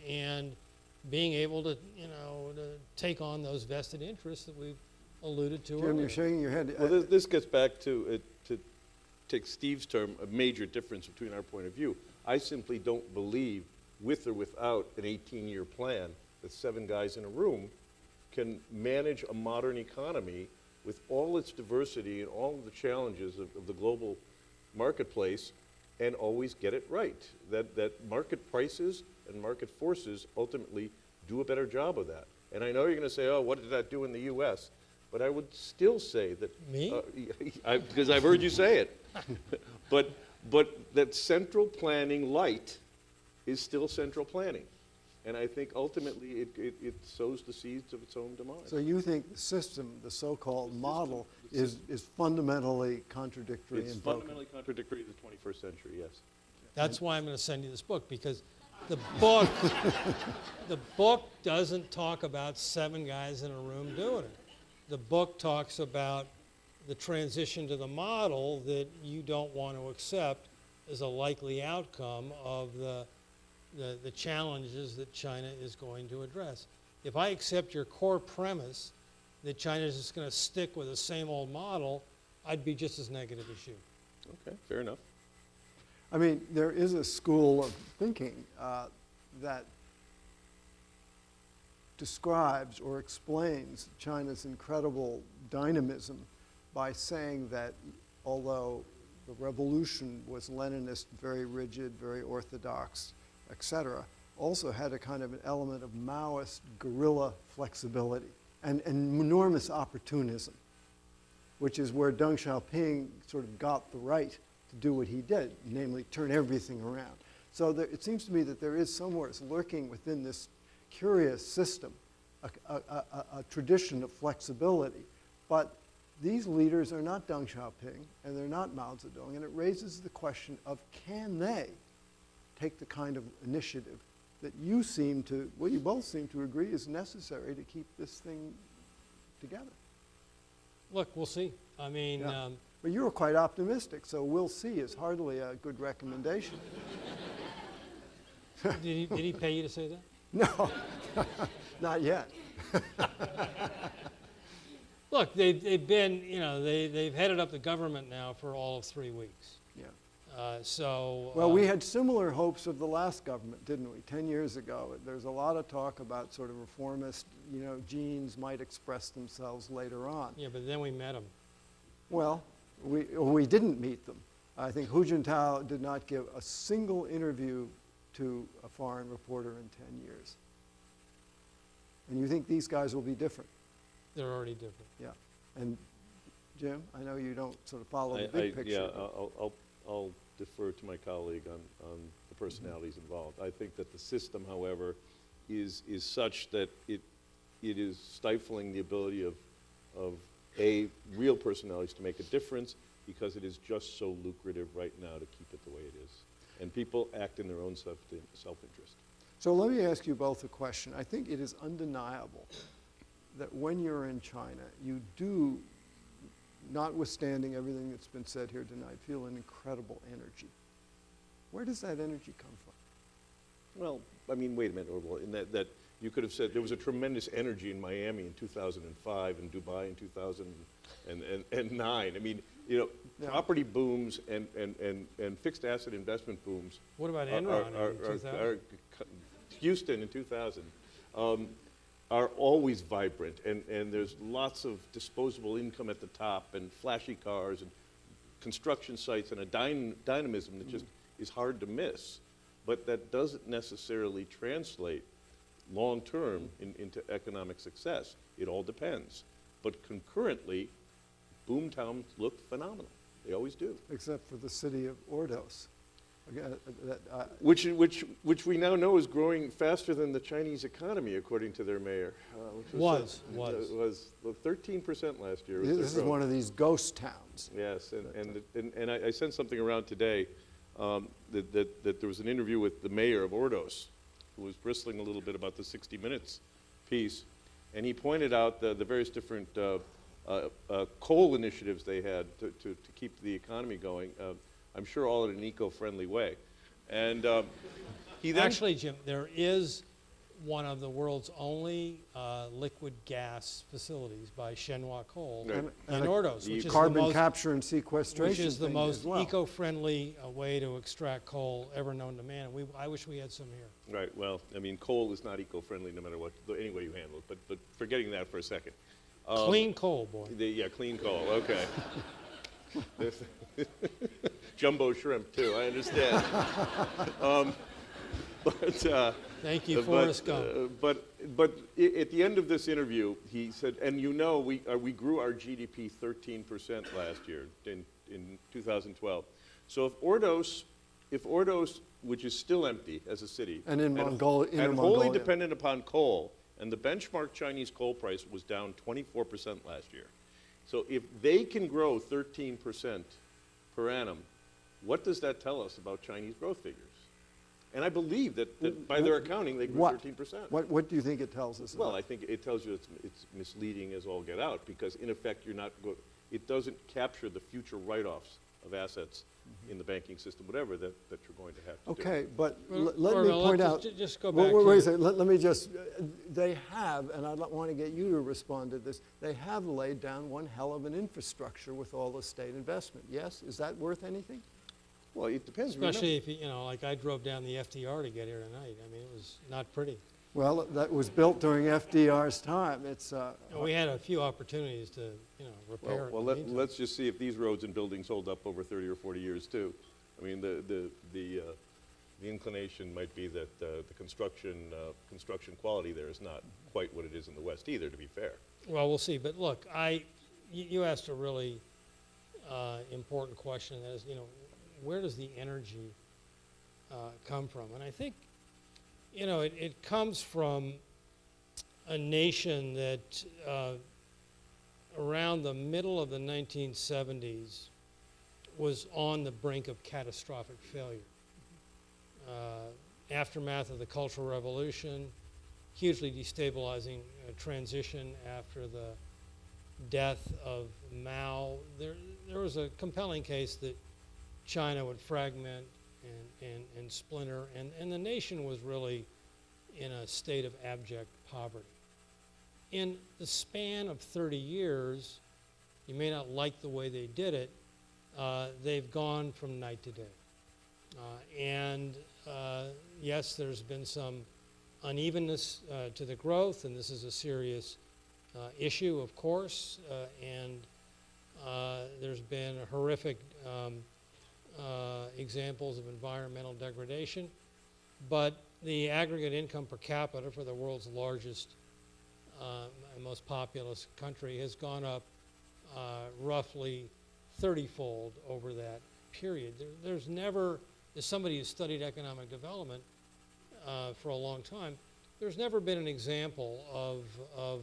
Speaker 1: and being able to, to take on those vested interests that we've alluded to
Speaker 3: Jim,
Speaker 1: earlier.
Speaker 3: you're shaking your head.
Speaker 2: Well, this gets back to take Steve's term, a major difference between our point of view. I simply don't believe, with or without an 18-year plan, that 7 guys in a room can manage a modern economy with all its diversity and all of the challenges of the global marketplace and always get it right. That market prices and market forces ultimately do a better job of that. And I know you're going to say, oh, what did that do in the U.S.? But I would still say that...
Speaker 1: Me?
Speaker 2: Because I've heard you say it. But that central planning light is still central planning. And I think ultimately it sows the seeds of its own demise.
Speaker 3: So you think the system, the so-called model,
Speaker 2: the
Speaker 3: is fundamentally contradictory
Speaker 2: It's
Speaker 3: and broken?
Speaker 2: fundamentally contradictory to the 21st century, yes.
Speaker 1: That's why I'm going to send you this book, because the book, the book doesn't talk about 7 guys in a room doing it. The book talks about the transition to the model that you don't want to accept as a likely outcome of the challenges that China is going to address. If I accept your core premise that China is just going to stick with the same old model, I'd be just as negative as you.
Speaker 2: Okay, fair enough.
Speaker 3: I mean, there is a school of thinking that describes or explains China's incredible dynamism by saying that although the revolution was Leninist, very rigid, very orthodox, etc., also had a kind of an element of Maoist guerrilla flexibility and enormous opportunism, which is where Deng Xiaoping sort of got the right to do what he did, namely turn everything around. So it seems to me that there is somewhere lurking within this curious system a tradition of flexibility. But these leaders are not Deng Xiaoping, and they're not Mao Zedong, and it raises the question of, can they take the kind of initiative that you seem to, well, you both seem to agree is necessary to keep this thing together?
Speaker 1: Look, we'll see. I mean,
Speaker 3: Yeah. But you were quite optimistic, so we'll see is hardly a good recommendation.
Speaker 1: did he pay you to say that?
Speaker 3: No, not yet.
Speaker 1: Look, they've been, you know, they've headed up the government now for all of 3 weeks.
Speaker 3: Yeah.
Speaker 1: Well,
Speaker 3: We had similar hopes of the last government, didn't we? 10 years ago, there's a lot of talk about sort of reformist, genes might express themselves later on.
Speaker 1: Yeah, but then we met them.
Speaker 3: Well, we didn't meet them. I think Hu Jintao did not give a single interview to a foreign reporter in 10 years. And you think these guys will be different?
Speaker 1: They're already different.
Speaker 3: Yeah. And Jim, I know you don't sort of follow the big picture.
Speaker 2: Yeah, I'll defer to my colleague on the personalities involved. I think that the system, however, is such that it is stifling the ability of real personalities to make a difference, because it is just so lucrative right now to keep it the way it is. And people act in their own self-interest.
Speaker 3: So let me ask you both a question. I think it is undeniable that when you're in China, you do, notwithstanding everything that's been said here tonight, feel an incredible energy. Where does that energy come from?
Speaker 2: Well, I mean, wait a minute, Orville, in that you could have said there was a tremendous energy in Miami in 2005 and Dubai in 2009. I mean,
Speaker 3: Yeah.
Speaker 2: property booms and fixed asset investment booms.
Speaker 1: What about Enron in 2000?
Speaker 2: Houston in 2000 are always vibrant, and there's lots of disposable income at the top and flashy cars and construction sites and a dynamism that just is hard to miss. But that doesn't necessarily translate long-term into economic success. It all depends. But concurrently, boomtowns look phenomenal. They always do.
Speaker 3: Except for the city of Ordos. Again,
Speaker 2: Which we now know is growing faster than the Chinese economy, according to their mayor. Which was 13% last year.
Speaker 3: This is one of these ghost towns.
Speaker 2: Yes, and I sent something around today that there was an interview with the mayor of Ordos, who was bristling a little bit about the 60 Minutes piece, and he pointed out the various different coal initiatives they had to keep the economy going. I'm sure all in an eco-friendly way. And he then...
Speaker 1: Actually, Jim, there is one of the world's only liquid gas facilities by Shenhua Coal
Speaker 2: Right.
Speaker 1: in Ordos, which is
Speaker 3: Carbon capture and sequestration.
Speaker 1: which is the
Speaker 3: thing
Speaker 1: most
Speaker 3: as well.
Speaker 1: eco-friendly way to extract coal ever known to man. I wish we had some here.
Speaker 2: Right, well, I mean, coal is not eco-friendly no matter what, any way you handle it, but forgetting that for a second.
Speaker 1: Clean coal, boy.
Speaker 2: Yeah, clean coal, okay. Jumbo shrimp, too, I understand.
Speaker 1: Thank you, Forrest Gump.
Speaker 2: But at the end of this interview, he said, and we grew our GDP 13% last year in 2012. So if Ordos which is still empty as a city.
Speaker 3: And in Mongolia,
Speaker 2: and wholly dependent upon coal, and the benchmark Chinese coal price was down 24% last year. So if they can grow 13% per annum, what does that tell us about Chinese growth figures? And I believe that by their accounting, they grew 13%.
Speaker 3: What do you think it tells us?
Speaker 2: Well, I think it tells you it's misleading as all get out, because in effect, it doesn't capture the future write-offs of assets in the banking system, whatever, that you're going to have to do.
Speaker 3: Okay, but
Speaker 1: Well,
Speaker 3: let me
Speaker 1: Orville,
Speaker 3: point
Speaker 1: let's
Speaker 3: out.
Speaker 1: just go
Speaker 3: Wait,
Speaker 1: back
Speaker 3: wait,
Speaker 1: to-
Speaker 3: wait a second. Let me just, they have, and I want to get you to respond to this, they have laid down one hell of an infrastructure with all the state investment. Yes? Is that worth anything?
Speaker 2: Well, it depends.
Speaker 1: Especially if, like I drove down the FDR to get here tonight. I mean, it was not pretty.
Speaker 3: Well, that was built during FDR's time. It's,
Speaker 1: We had a few opportunities to, repair it.
Speaker 2: Well,
Speaker 1: in the meantime.
Speaker 2: let's just see if these roads and buildings hold up over 30 or 40 years, too. I mean, the inclination might be that the construction quality there is not quite what it is in the West either, to be fair.
Speaker 1: Well, we'll see. But look, you asked a really important question. That is, where does the energy come from? And I think, it comes from a nation that around the middle of the 1970s was on the brink of catastrophic failure. Aftermath of the Cultural Revolution, hugely destabilizing transition after the death of Mao. There was a compelling case that China would fragment and splinter, and the nation was really in a state of abject poverty. In the span of 30 years, you may not like the way they did it, they've gone from night to day. Yes, there's been some unevenness to the growth, and this is a serious issue, of course, and there's been horrific examples of environmental degradation, but the aggregate income per capita for the world's largest and most populous country has gone up roughly 30-fold over that period. There's never, as somebody who's studied economic development for a long time, there's never been an example of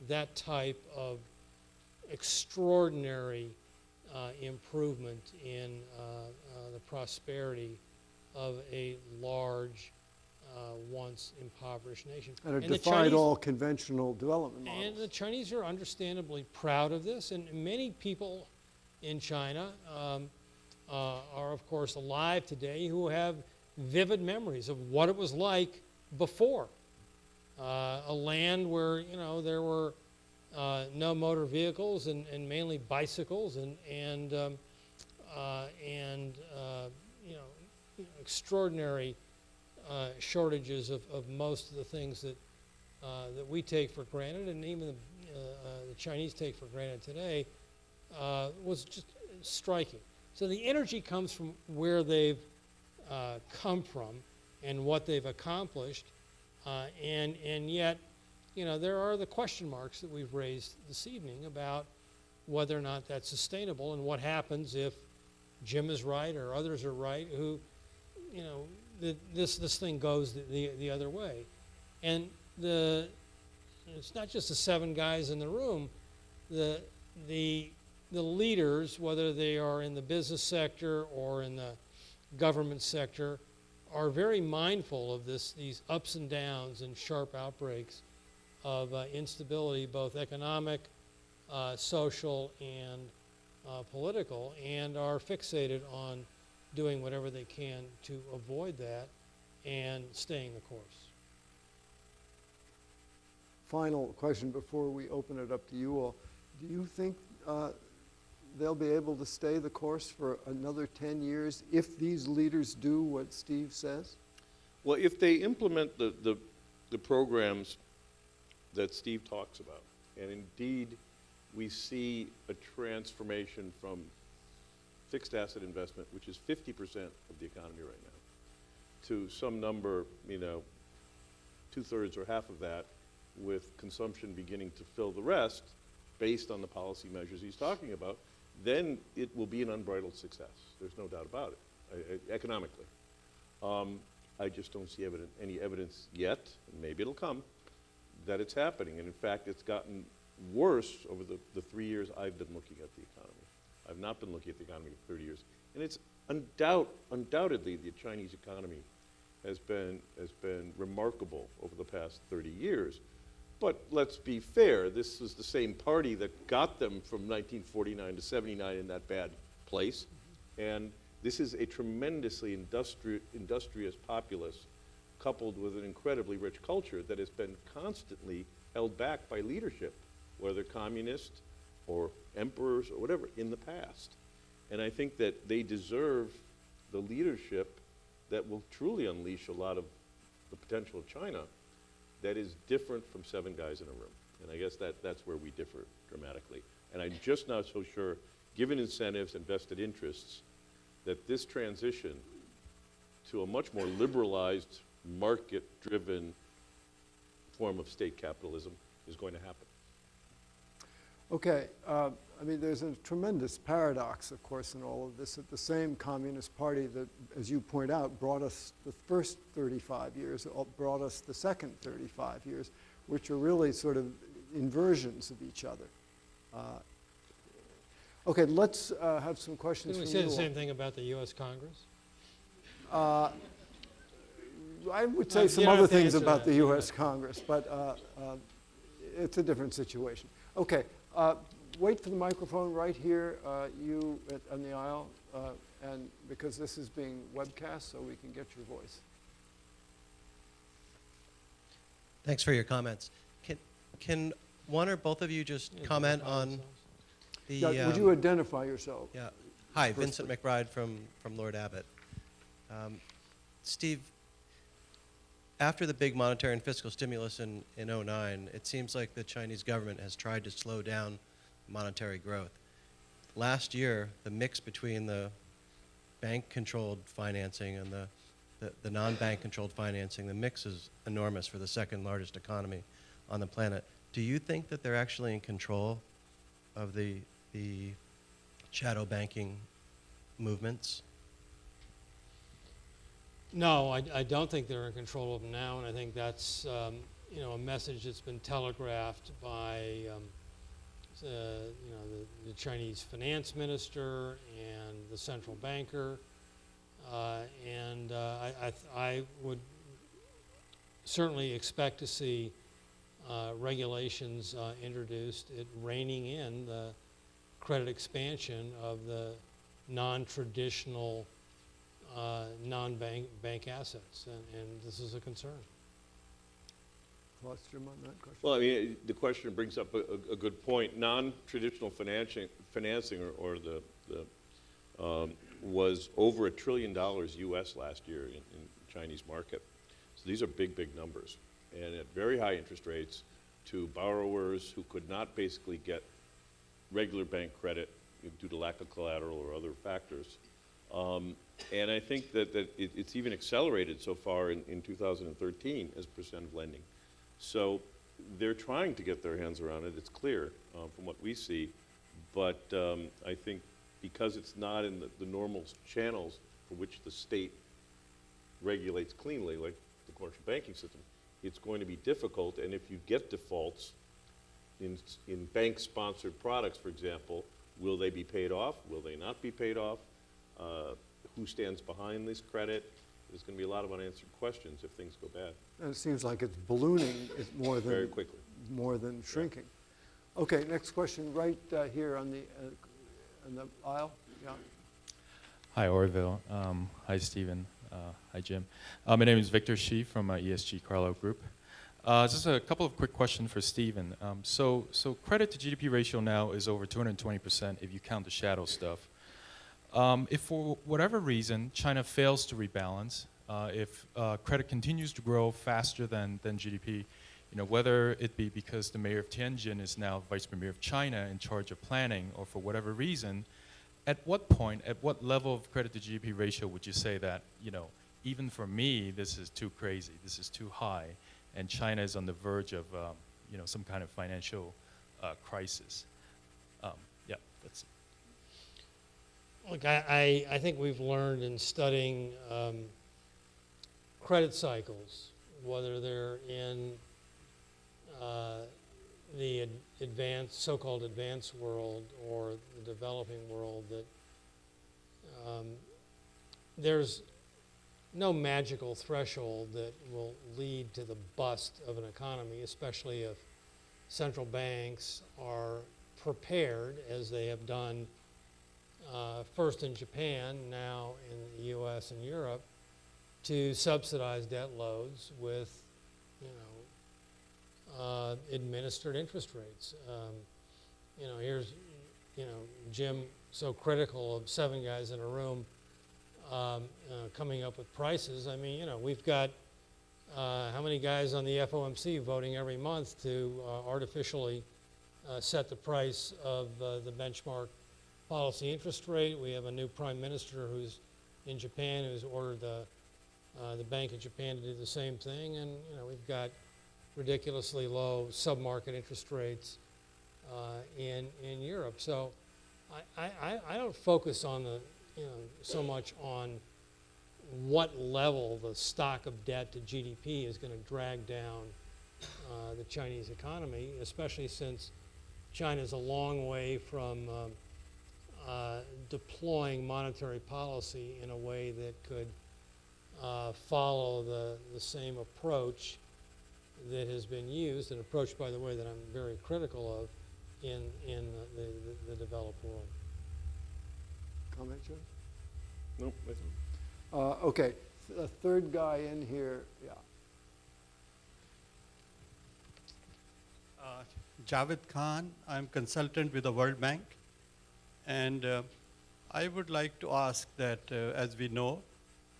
Speaker 1: that type of extraordinary improvement in the prosperity of a large, once impoverished nation.
Speaker 3: and it
Speaker 1: And the
Speaker 3: defied
Speaker 1: Chinese-
Speaker 3: all conventional development models.
Speaker 1: And the Chinese are understandably proud of this, and many people in China are, of course, alive today who have vivid memories of what it was like before. A land where, there were no motor vehicles and mainly bicycles and extraordinary shortages of most of the things that we take for granted, and even the Chinese take for granted today, was just striking. So the energy comes from where they've come from and what they've accomplished, and yet, there are the question marks that we've raised this evening about whether or not that's sustainable, and what happens if Jim is right or others are right, who, this thing goes the other way. And it's not just the 7 guys in the room. The leaders, whether they are in the business sector or in the government sector, are very mindful of these ups and downs and sharp outbreaks of instability, both economic, social, and political, and are fixated on doing whatever they can to avoid that and staying the course.
Speaker 3: Final question before we open it up to you all. Do you think they'll be able to stay the course for another 10 years if these leaders do what Steve says?
Speaker 2: Well, if they implement the programs that Steve talks about, and indeed we see a transformation from fixed asset investment, which is 50% of the economy right now, to some number, 2/3 or half of that, with consumption beginning to fill the rest based on the policy measures he's talking about, then it will be an unbridled success. There's no doubt about it. economically. I just don't see any evidence yet, and maybe it'll come, that it's happening. And in fact, it's gotten worse over the 3 years I've been looking at the economy. I've not been looking at the economy for 30 years. And it's undoubtedly the Chinese economy has been remarkable over the past 30 years. But let's be fair, this is the same party that got them from 1949 to 79 in that bad place. And this is a tremendously industrious populace coupled with an incredibly rich culture that has been constantly held back by leadership, whether communist or emperors or whatever, in the past. And I think that they deserve the leadership that will truly unleash a lot of the potential of China that is different from 7 guys in a room. And I guess that's where we differ dramatically. And I'm just not so sure, given incentives and vested interests, that this transition to a much more liberalized, market-driven form of state capitalism is going to happen.
Speaker 3: Okay, I mean, there's a tremendous paradox, of course, in all of this, that the same Communist Party that, as you point out, brought us the first 35 years, brought us the second 35 years, which are really sort of inversions of each other. Okay, let's have some questions
Speaker 1: Didn't we
Speaker 3: from
Speaker 1: say
Speaker 3: you
Speaker 1: the
Speaker 3: all.
Speaker 1: same thing about the U.S. Congress?
Speaker 3: I would say some
Speaker 1: you don't
Speaker 3: other
Speaker 1: have to
Speaker 3: things
Speaker 1: answer
Speaker 3: about
Speaker 1: that.
Speaker 3: the U.S. Congress, but it's a different situation. Okay, wait for the microphone right here, you on the aisle, and because this is being webcast, so we can get your voice.
Speaker 4: Thanks for your comments. Can one or both of you just comment on the?
Speaker 3: Yeah, would you identify yourself?
Speaker 4: Yeah. Hi,
Speaker 3: First,
Speaker 4: Vincent McBride from Lord Abbott. Steve, after the big monetary and fiscal stimulus in '09, it seems like the Chinese government has tried to slow down monetary growth. Last year, the mix between the bank-controlled financing and the non-bank controlled financing, the mix is enormous for the second largest economy on the planet. Do you think that they're actually in control of the shadow banking movements?
Speaker 1: No, I don't think they're in control of them now, and I think that's a message that's been telegraphed by the Chinese finance minister and the central banker, and I would certainly expect to see regulations introduced reining in the credit expansion of the non-traditional non-bank assets, and this is a concern.
Speaker 3: Lost Jim on that question?
Speaker 2: Well, I mean, the question brings up a good point. Non-traditional financing was over $1 trillion US last year in Chinese market. So these are big, big numbers. And at very high interest rates to borrowers who could not basically get regular bank credit due to lack of collateral or other factors. And I think that it's even accelerated so far in 2013 as percent of lending. So they're trying to get their hands around it, it's clear from what we see. But I think because it's not in the normal channels for which the state regulates cleanly, like the commercial banking system, it's going to be difficult. And if you get defaults in bank-sponsored products, for example, will they be paid off? Will they not be paid off? Who stands behind this credit? There's going to be a lot of unanswered questions if things go bad.
Speaker 3: And it seems like it's ballooning more than
Speaker 2: Very quickly.
Speaker 3: more than shrinking. Okay, next question right here on the aisle. Yeah.
Speaker 5: Hi, Orville. Hi, Stephen. Hi, Jim. My name is Victor Shi from ESG Carlo Group. Just a couple of quick questions for Stephen. So credit to GDP ratio now is over 220% if you count the shadow stuff. If for whatever reason China fails to rebalance, if credit continues to grow faster than GDP, whether it be because the mayor of Tianjin is now vice premier of China in charge of planning, or for whatever reason, at what point, at what level of credit to GDP ratio would you say that, even for me, this is too crazy, this is too high, and China is on the verge of, some kind of financial crisis? Yeah, that's it.
Speaker 1: Look, I think we've learned in studying credit cycles, whether they're in the advanced, so-called advanced world or the developing world, that there's no magical threshold that will lead to the bust of an economy, especially if central banks are prepared, as they have done first in Japan, now in the U.S. and Europe, to subsidize debt loads with, administered interest rates. Here's, Jim so critical of 7 guys in a room coming up with prices. I mean, we've got how many guys on the FOMC voting every month to artificially set the price of the benchmark policy interest rate. We have a new prime minister who's in Japan, who's ordered the Bank of Japan to do the same thing, and we've got ridiculously low sub-market interest rates in Europe. So I don't focus on the so much on what level the stock of debt to GDP is going to drag down the Chinese economy, especially since China is a long way from deploying monetary policy in a way that could follow the same approach that has been used, an approach, by the way, that I'm very critical of in the developed world.
Speaker 3: Comment, Jim?
Speaker 2: Nope.
Speaker 3: Okay, a third guy in here, yeah.
Speaker 6: Javed Khan, I'm consultant with the World Bank. And I would like to ask that, as we know,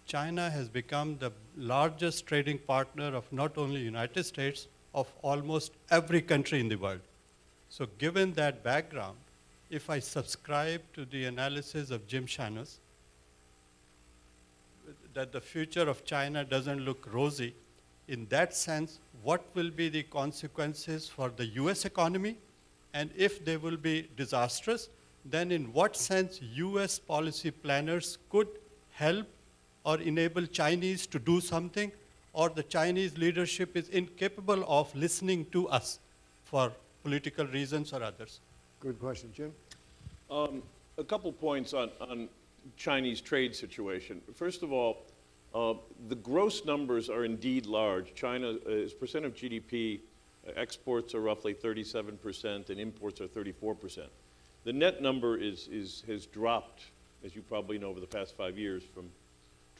Speaker 6: China has become the largest trading partner of not only United States, of almost every country in the world. So given that background, if I subscribe to the analysis of Jim Chanos, that the future of China doesn't look rosy, in that sense, what will be the consequences for the US economy? And if they will be disastrous, then in what sense US policy planners could help or enable Chinese to do something, or the Chinese leadership is incapable of listening to us for political reasons or others?
Speaker 3: Good question. Jim?
Speaker 2: A couple points on Chinese trade situation. First of all, the gross numbers are indeed large. China, as percent of GDP, exports are roughly 37% and imports are 34%. The net number has dropped, as you probably know, over the past 5 years from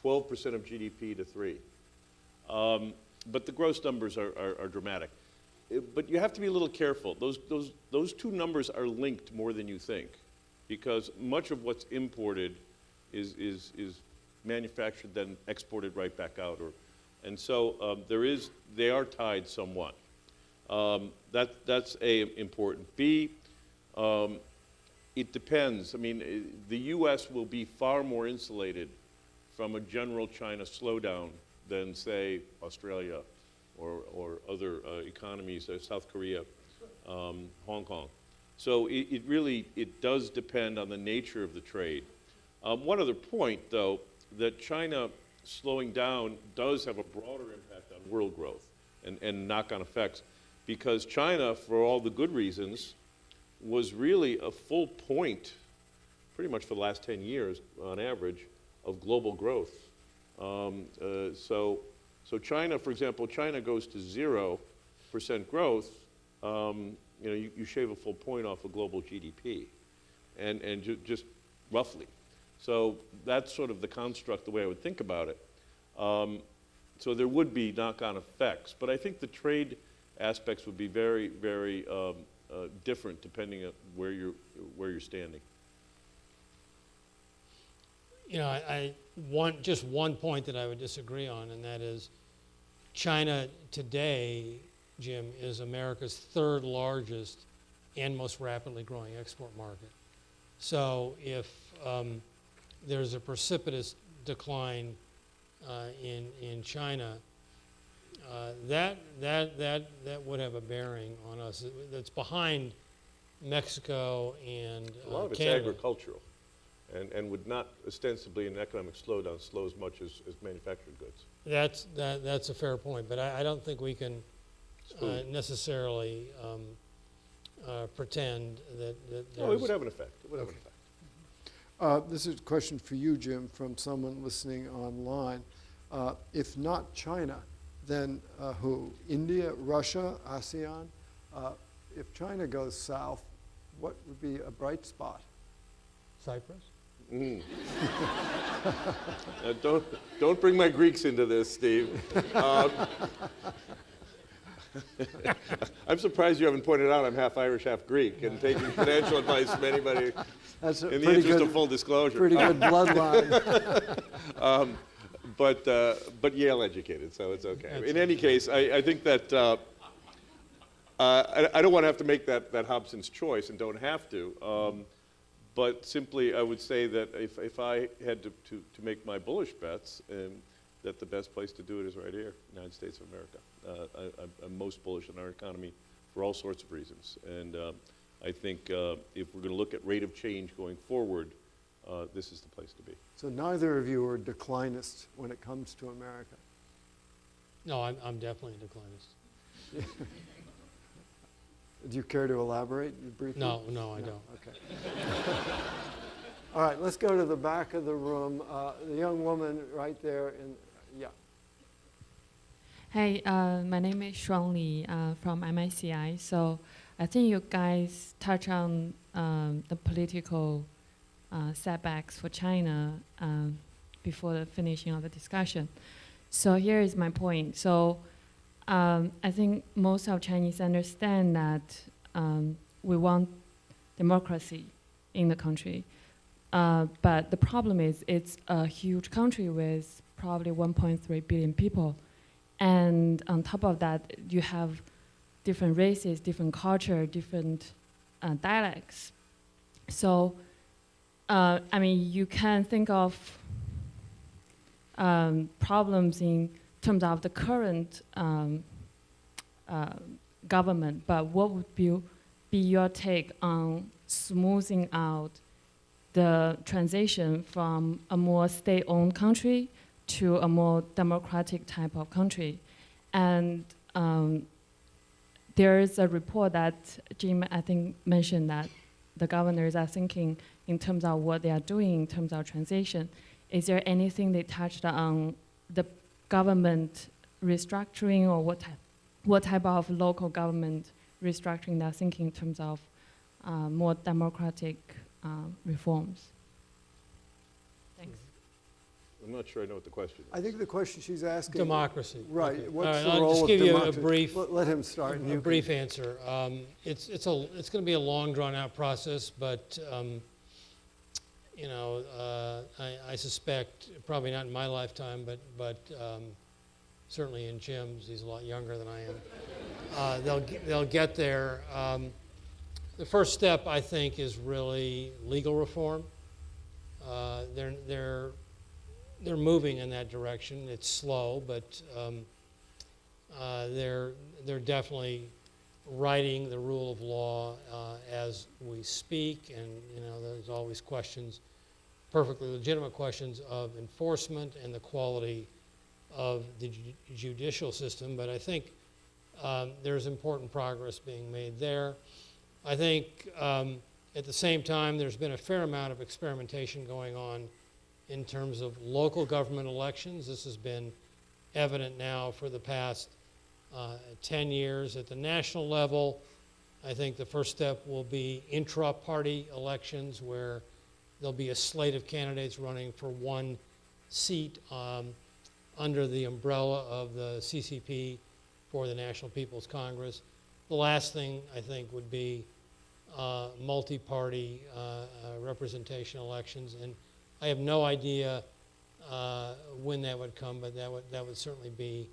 Speaker 2: 12% of GDP to 3%. But the gross numbers are dramatic. But you have to be a little careful. Those two numbers are linked more than you think, because much of what's imported is manufactured then exported right back out, and so they are tied somewhat. That's A, important. B, it depends. I mean, the U.S. will be far more insulated from a general China slowdown than, say, Australia or other economies, South Korea, Hong Kong. So it really does depend on the nature of the trade. One other point, though, that China slowing down does have a broader impact on world growth and knock-on effects, because China, for all the good reasons, was really a full point, pretty much for the last 10 years on average, of global growth. So China, for example, China goes to 0% growth, you shave a full point off of global GDP, and just roughly. So that's sort of the construct, the way I would think about it. So there would be knock-on effects, but I think the trade aspects would be very, very different depending on where you're standing.
Speaker 1: Just one point that I would disagree on, and that is China today, Jim, is America's third largest and most rapidly growing export market. So if there's a precipitous decline in China, that would have a bearing on us. That's behind Mexico and
Speaker 2: A lot of it's
Speaker 1: Canada.
Speaker 2: agricultural. and would not ostensibly in an economic slowdown slow as much as manufactured goods.
Speaker 1: That's a fair point, but I don't think we can necessarily pretend that
Speaker 2: No, it would have an effect. It would have an effect.
Speaker 3: This is a question for you, Jim, from someone listening online. If not China, then who? India, Russia, ASEAN? If China goes south, what would be a bright spot?
Speaker 1: Cyprus?
Speaker 2: Mm. Don't bring my Greeks into this, Steve. I'm surprised you haven't pointed out I'm half Irish, half Greek, and taking financial advice from anybody
Speaker 3: That's a
Speaker 2: in the
Speaker 3: pretty
Speaker 2: interest
Speaker 3: good,
Speaker 2: of full disclosure.
Speaker 3: pretty good bloodline.
Speaker 2: But Yale educated, so it's okay. In any case, I think that I don't want to have to make that Hobson's choice, and don't have to. But simply, I would say that if I had to make my bullish bets, that the best place to do it is right here, United States of America. I'm most bullish on our economy for all sorts of reasons. And I think if we're going to look at rate of change going forward, this is the place to be.
Speaker 3: So neither of you are declinists when it comes to America.
Speaker 1: No, I'm definitely a declinist.
Speaker 3: Do you care to elaborate briefly?
Speaker 1: No, I don't.
Speaker 3: Okay. All right, let's go to the back of the room. The young woman right there yeah.
Speaker 7: Hey, my name is Shuang Li from MICI. So I think you guys touch on the political setbacks for China before the finishing of the discussion. So here is my point. So I think most of Chinese understand that we want democracy in the country. But the problem is it's a huge country with probably 1.3 billion people. And on top of that, you have different races, different culture, different dialects. So, I mean, you can think of problems in terms of the current government, but what would be your take on smoothing out the transition from a more state-owned country to a more democratic type of country? And there is a report that Jim, I think, mentioned that the governors are thinking in terms of what they are doing in terms of transition. Is there anything they touched on the government restructuring, or what type of local government restructuring they're thinking in terms of more democratic reforms? Thanks.
Speaker 2: I'm not sure I know what the question is.
Speaker 3: I think the question she's asking.
Speaker 1: Democracy.
Speaker 3: Right.
Speaker 1: Okay.
Speaker 3: What's
Speaker 1: All right,
Speaker 3: the
Speaker 1: I'll
Speaker 3: role
Speaker 1: just
Speaker 3: of
Speaker 1: give you a
Speaker 3: democracy?
Speaker 1: brief,
Speaker 3: Let him start. and
Speaker 1: a
Speaker 3: you
Speaker 1: brief answer. It's going to be a long, drawn-out process, but you know, I suspect, probably not in my lifetime, but certainly in Jim's. He's a lot younger than I am. They'll get there. The first step, I think, is really legal reform. They're moving in that direction. It's slow, but they're definitely writing the rule of law as we speak, and you know, there's always questions, perfectly legitimate questions of enforcement and the quality of the judicial system. But I think there's important progress being made there. I think at the same time, there's been a fair amount of experimentation going on in terms of local government elections. This has been evident now for the past 10 years. At the national level, I think the first step will be intra-party elections, where there'll be a slate of candidates running for one seat under the umbrella of the CCP for the National People's Congress. The last thing, I think, would be multi-party representation elections, and I have no idea when that would come, but that would certainly be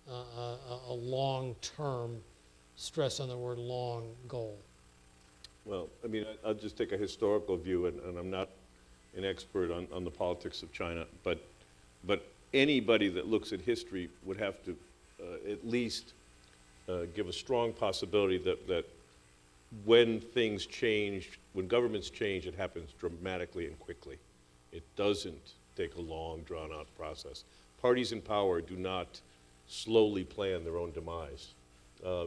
Speaker 1: a long-term, stress on the word long, goal.
Speaker 2: Well, I mean, I'll just take a historical view, and I'm not an expert on the politics of China, but anybody that looks at history would have to at least give a strong possibility that when things change, when governments change, it happens dramatically and quickly. It doesn't take a long, drawn-out process. Parties in power do not slowly plan their own demise.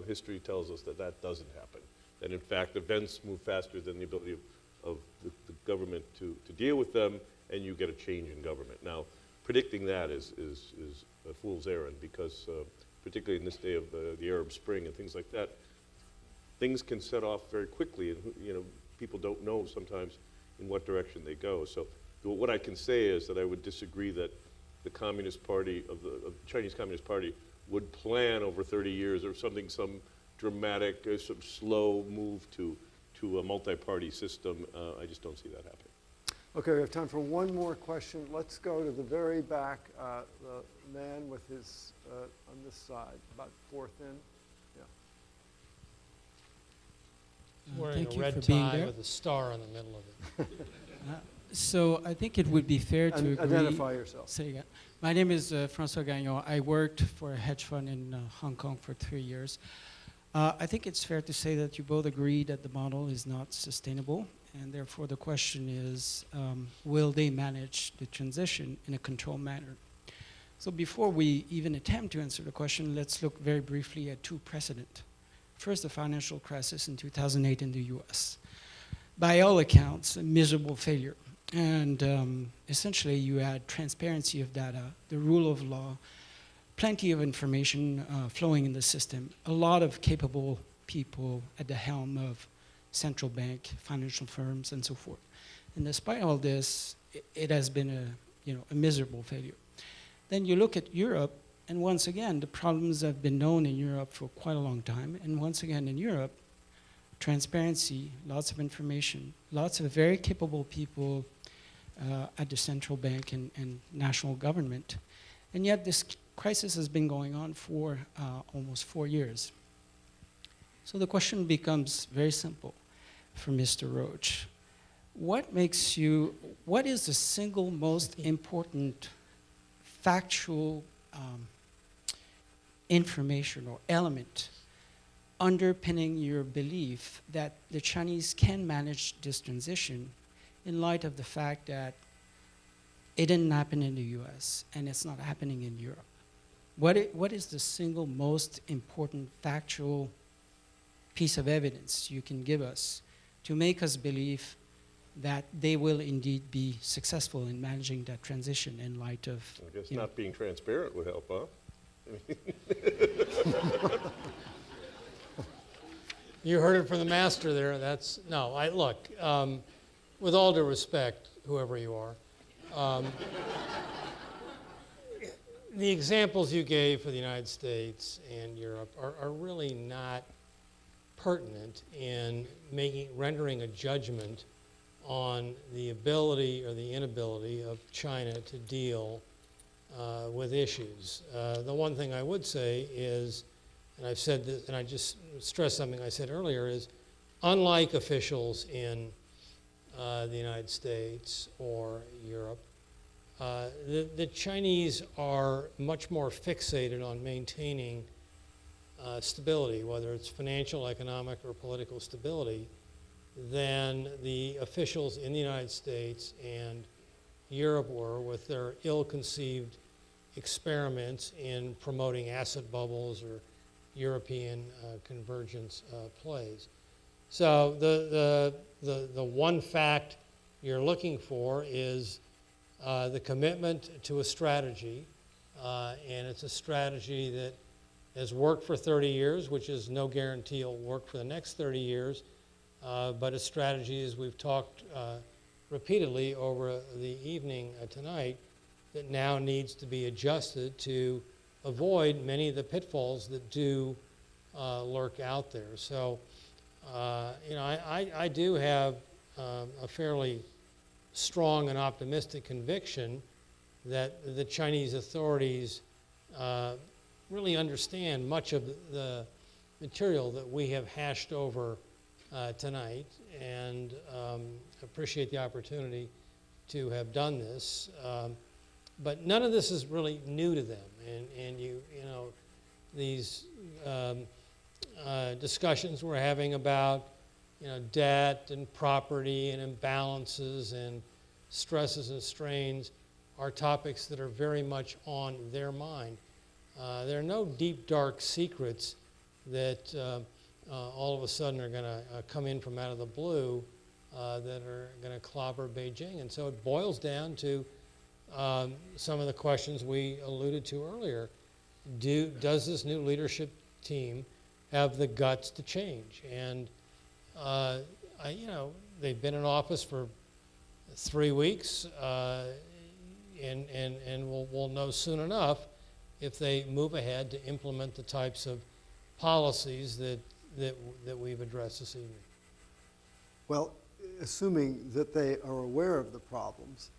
Speaker 2: History tells us that that doesn't happen. That in fact, events move faster than the ability of the government to deal with them, and you get a change in government. Now, predicting that is a fool's errand because, particularly in this day of the Arab Spring and things like that, things can set off very quickly, and people don't know sometimes in what direction they go. So what I can say is that I would disagree that the Communist Party of the Chinese Communist Party would plan over 30 years or some dramatic, some slow move to a multi-party system. I just don't see that happening.
Speaker 3: Okay, we have time for one more question. Let's go to the very back, the man with his, on this side, about fourth in. Yeah.
Speaker 1: Wearing
Speaker 8: Thank
Speaker 1: a
Speaker 8: you
Speaker 1: red
Speaker 8: for being
Speaker 1: tie
Speaker 8: there.
Speaker 1: with a star in the middle of it.
Speaker 8: So I think it would be fair to agree.
Speaker 3: Identify yourself.
Speaker 8: Say again. My name is François Gagnon. I worked for a hedge fund in Hong Kong for 3 years. I think it's fair to say that you both agree that the model is not sustainable, and therefore the question is, will they manage the transition in a controlled manner? So before we even attempt to answer the question, let's look very briefly at two precedents. First, the financial crisis in 2008 in the US. By all accounts, a miserable failure. And essentially, you had transparency of data, the rule of law, plenty of information flowing in the system, a lot of capable people at the helm of central bank, financial firms, and so forth. And despite all this, it has been a miserable failure. Then you look at Europe, and once again, the problems have been known in Europe for quite a long time. And once again, in Europe, transparency, lots of information, lots of very capable people at the central bank and national government. And yet this crisis has been going on for almost 4 years. So the question becomes very simple for Mr. Roach. What is the single most important factual information or element underpinning your belief that the Chinese can manage this transition in light of the fact that it didn't happen in the US and it's not happening in Europe? What is the single most important factual piece of evidence you can give us to make us believe that they will indeed be successful in managing that transition in light of,
Speaker 2: I guess not being transparent would help, huh?
Speaker 1: You heard it from the master there. Look, with all due respect, whoever you are, the examples you gave for the United States and Europe are really not pertinent in rendering a judgment on the ability or the inability of China to deal with issues. The one thing I would say is, and I've said this, and I just stress something I said earlier, is unlike officials in the United States or Europe, the Chinese are much more fixated on maintaining stability, whether it's financial, economic, or political stability, than the officials in the United States and Europe were with their ill-conceived experiments in promoting asset bubbles or European convergence plays. So the one fact you're looking for is the commitment to a strategy, and it's a strategy that has worked for 30 years, which is no guarantee it'll work for the next 30 years, but a strategy, as we've talked repeatedly over the evening tonight, that now needs to be adjusted to avoid many of the pitfalls that do lurk out there. So, I do have a fairly strong and optimistic conviction that the Chinese authorities really understand much of the material that we have hashed over tonight, and appreciate the opportunity to have done this. But none of this is really new to them, and these discussions we're having about debt and property and imbalances and stresses and strains are topics that are very much on their mind. There are no deep, dark secrets that all of a sudden are going to come in from out of the blue that are going to clobber Beijing. And so it boils down to some of the questions we alluded to earlier. Does this new leadership team have the guts to change? And they've been in office for 3 weeks, and we'll know soon enough if they move ahead to implement the types of policies that we've addressed this evening.
Speaker 3: Well, assuming that they are aware of the problems,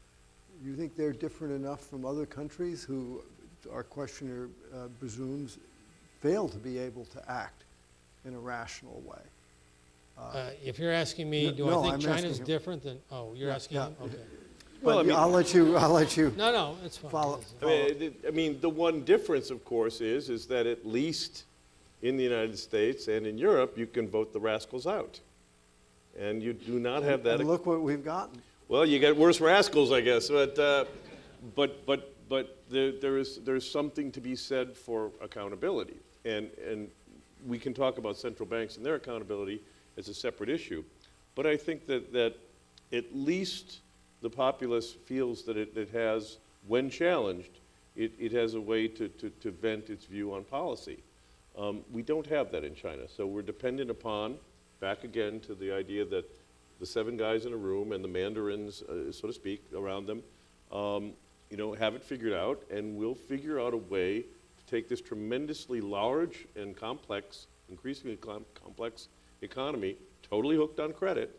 Speaker 3: you think they're different enough from other countries who, our questioner presumes, fail to be able to act in a rational way?
Speaker 1: If you're asking me, do
Speaker 3: no,
Speaker 1: I think
Speaker 3: I'm
Speaker 1: China's
Speaker 3: asking him.
Speaker 1: different than? Oh, you're
Speaker 3: Yeah,
Speaker 1: asking
Speaker 3: yeah.
Speaker 1: him? Okay.
Speaker 2: Well, I mean-
Speaker 3: I'll let you
Speaker 1: No, it's fine.
Speaker 3: follow.
Speaker 2: I mean, the one difference, of course, is that at least in the United States and in Europe, you can vote the rascals out. And you do not have that.
Speaker 3: And look what we've gotten.
Speaker 2: Well, you get worse rascals, I guess. But there's something to be said for accountability. And we can talk about central banks and their accountability as a separate issue. But I think that at least the populace feels that it has, when challenged, it has a way to vent its view on policy. We don't have that in China. So we're dependent upon, back again to the idea that the 7 guys in a room and the mandarins, so to speak, around them, have it figured out, and we'll figure out a way to take this tremendously large and complex, increasingly complex economy, totally hooked on credit,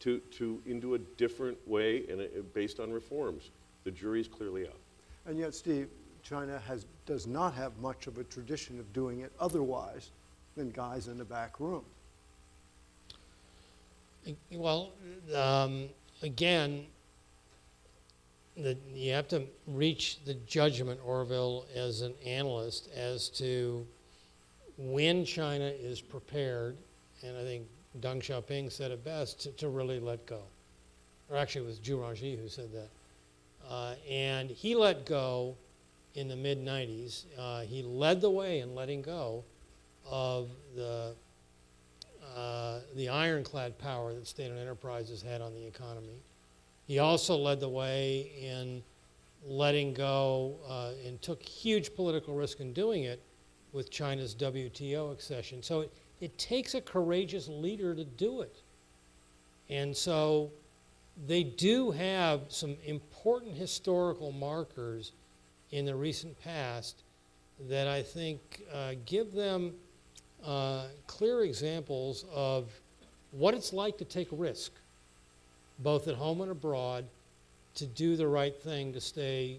Speaker 2: into a different way and based on reforms. The jury's clearly out.
Speaker 3: And yet, Steve, China does not have much of a tradition of doing it otherwise than guys in the back room.
Speaker 1: Well, again, you have to reach the judgment, Orville, as an analyst, as to when China is prepared, and I think Deng Xiaoping said it best, to really let go. Or actually, it was Zhu Rongji who said that. And he let go in the mid-90s. He led the way in letting go of the ironclad power that state-owned enterprises had on the economy. He also led the way in letting go and took huge political risk in doing it with China's WTO accession. So it takes a courageous leader to do it. And so they do have some important historical markers in the recent past that I think give them clear examples of what it's like to take risk, both at home and abroad, to do the right thing, to stay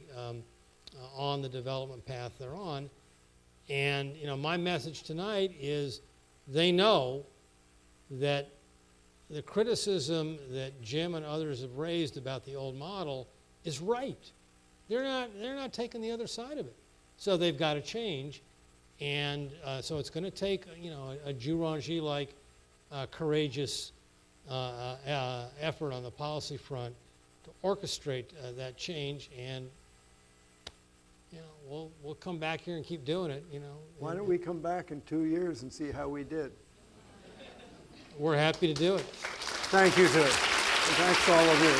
Speaker 1: on the development path they're on. And my message tonight is they know that the criticism that Jim and others have raised about the old model is right. They're not taking the other side of it. So they've got to change. And so it's going to take a Zhu Rongji-like courageous effort on the policy front to orchestrate that change. And we'll come back here and keep doing it.
Speaker 3: Why don't we come back in 2 years and see how we did?
Speaker 1: We're happy to do it.
Speaker 3: Thank you, sir. And thanks to all of you.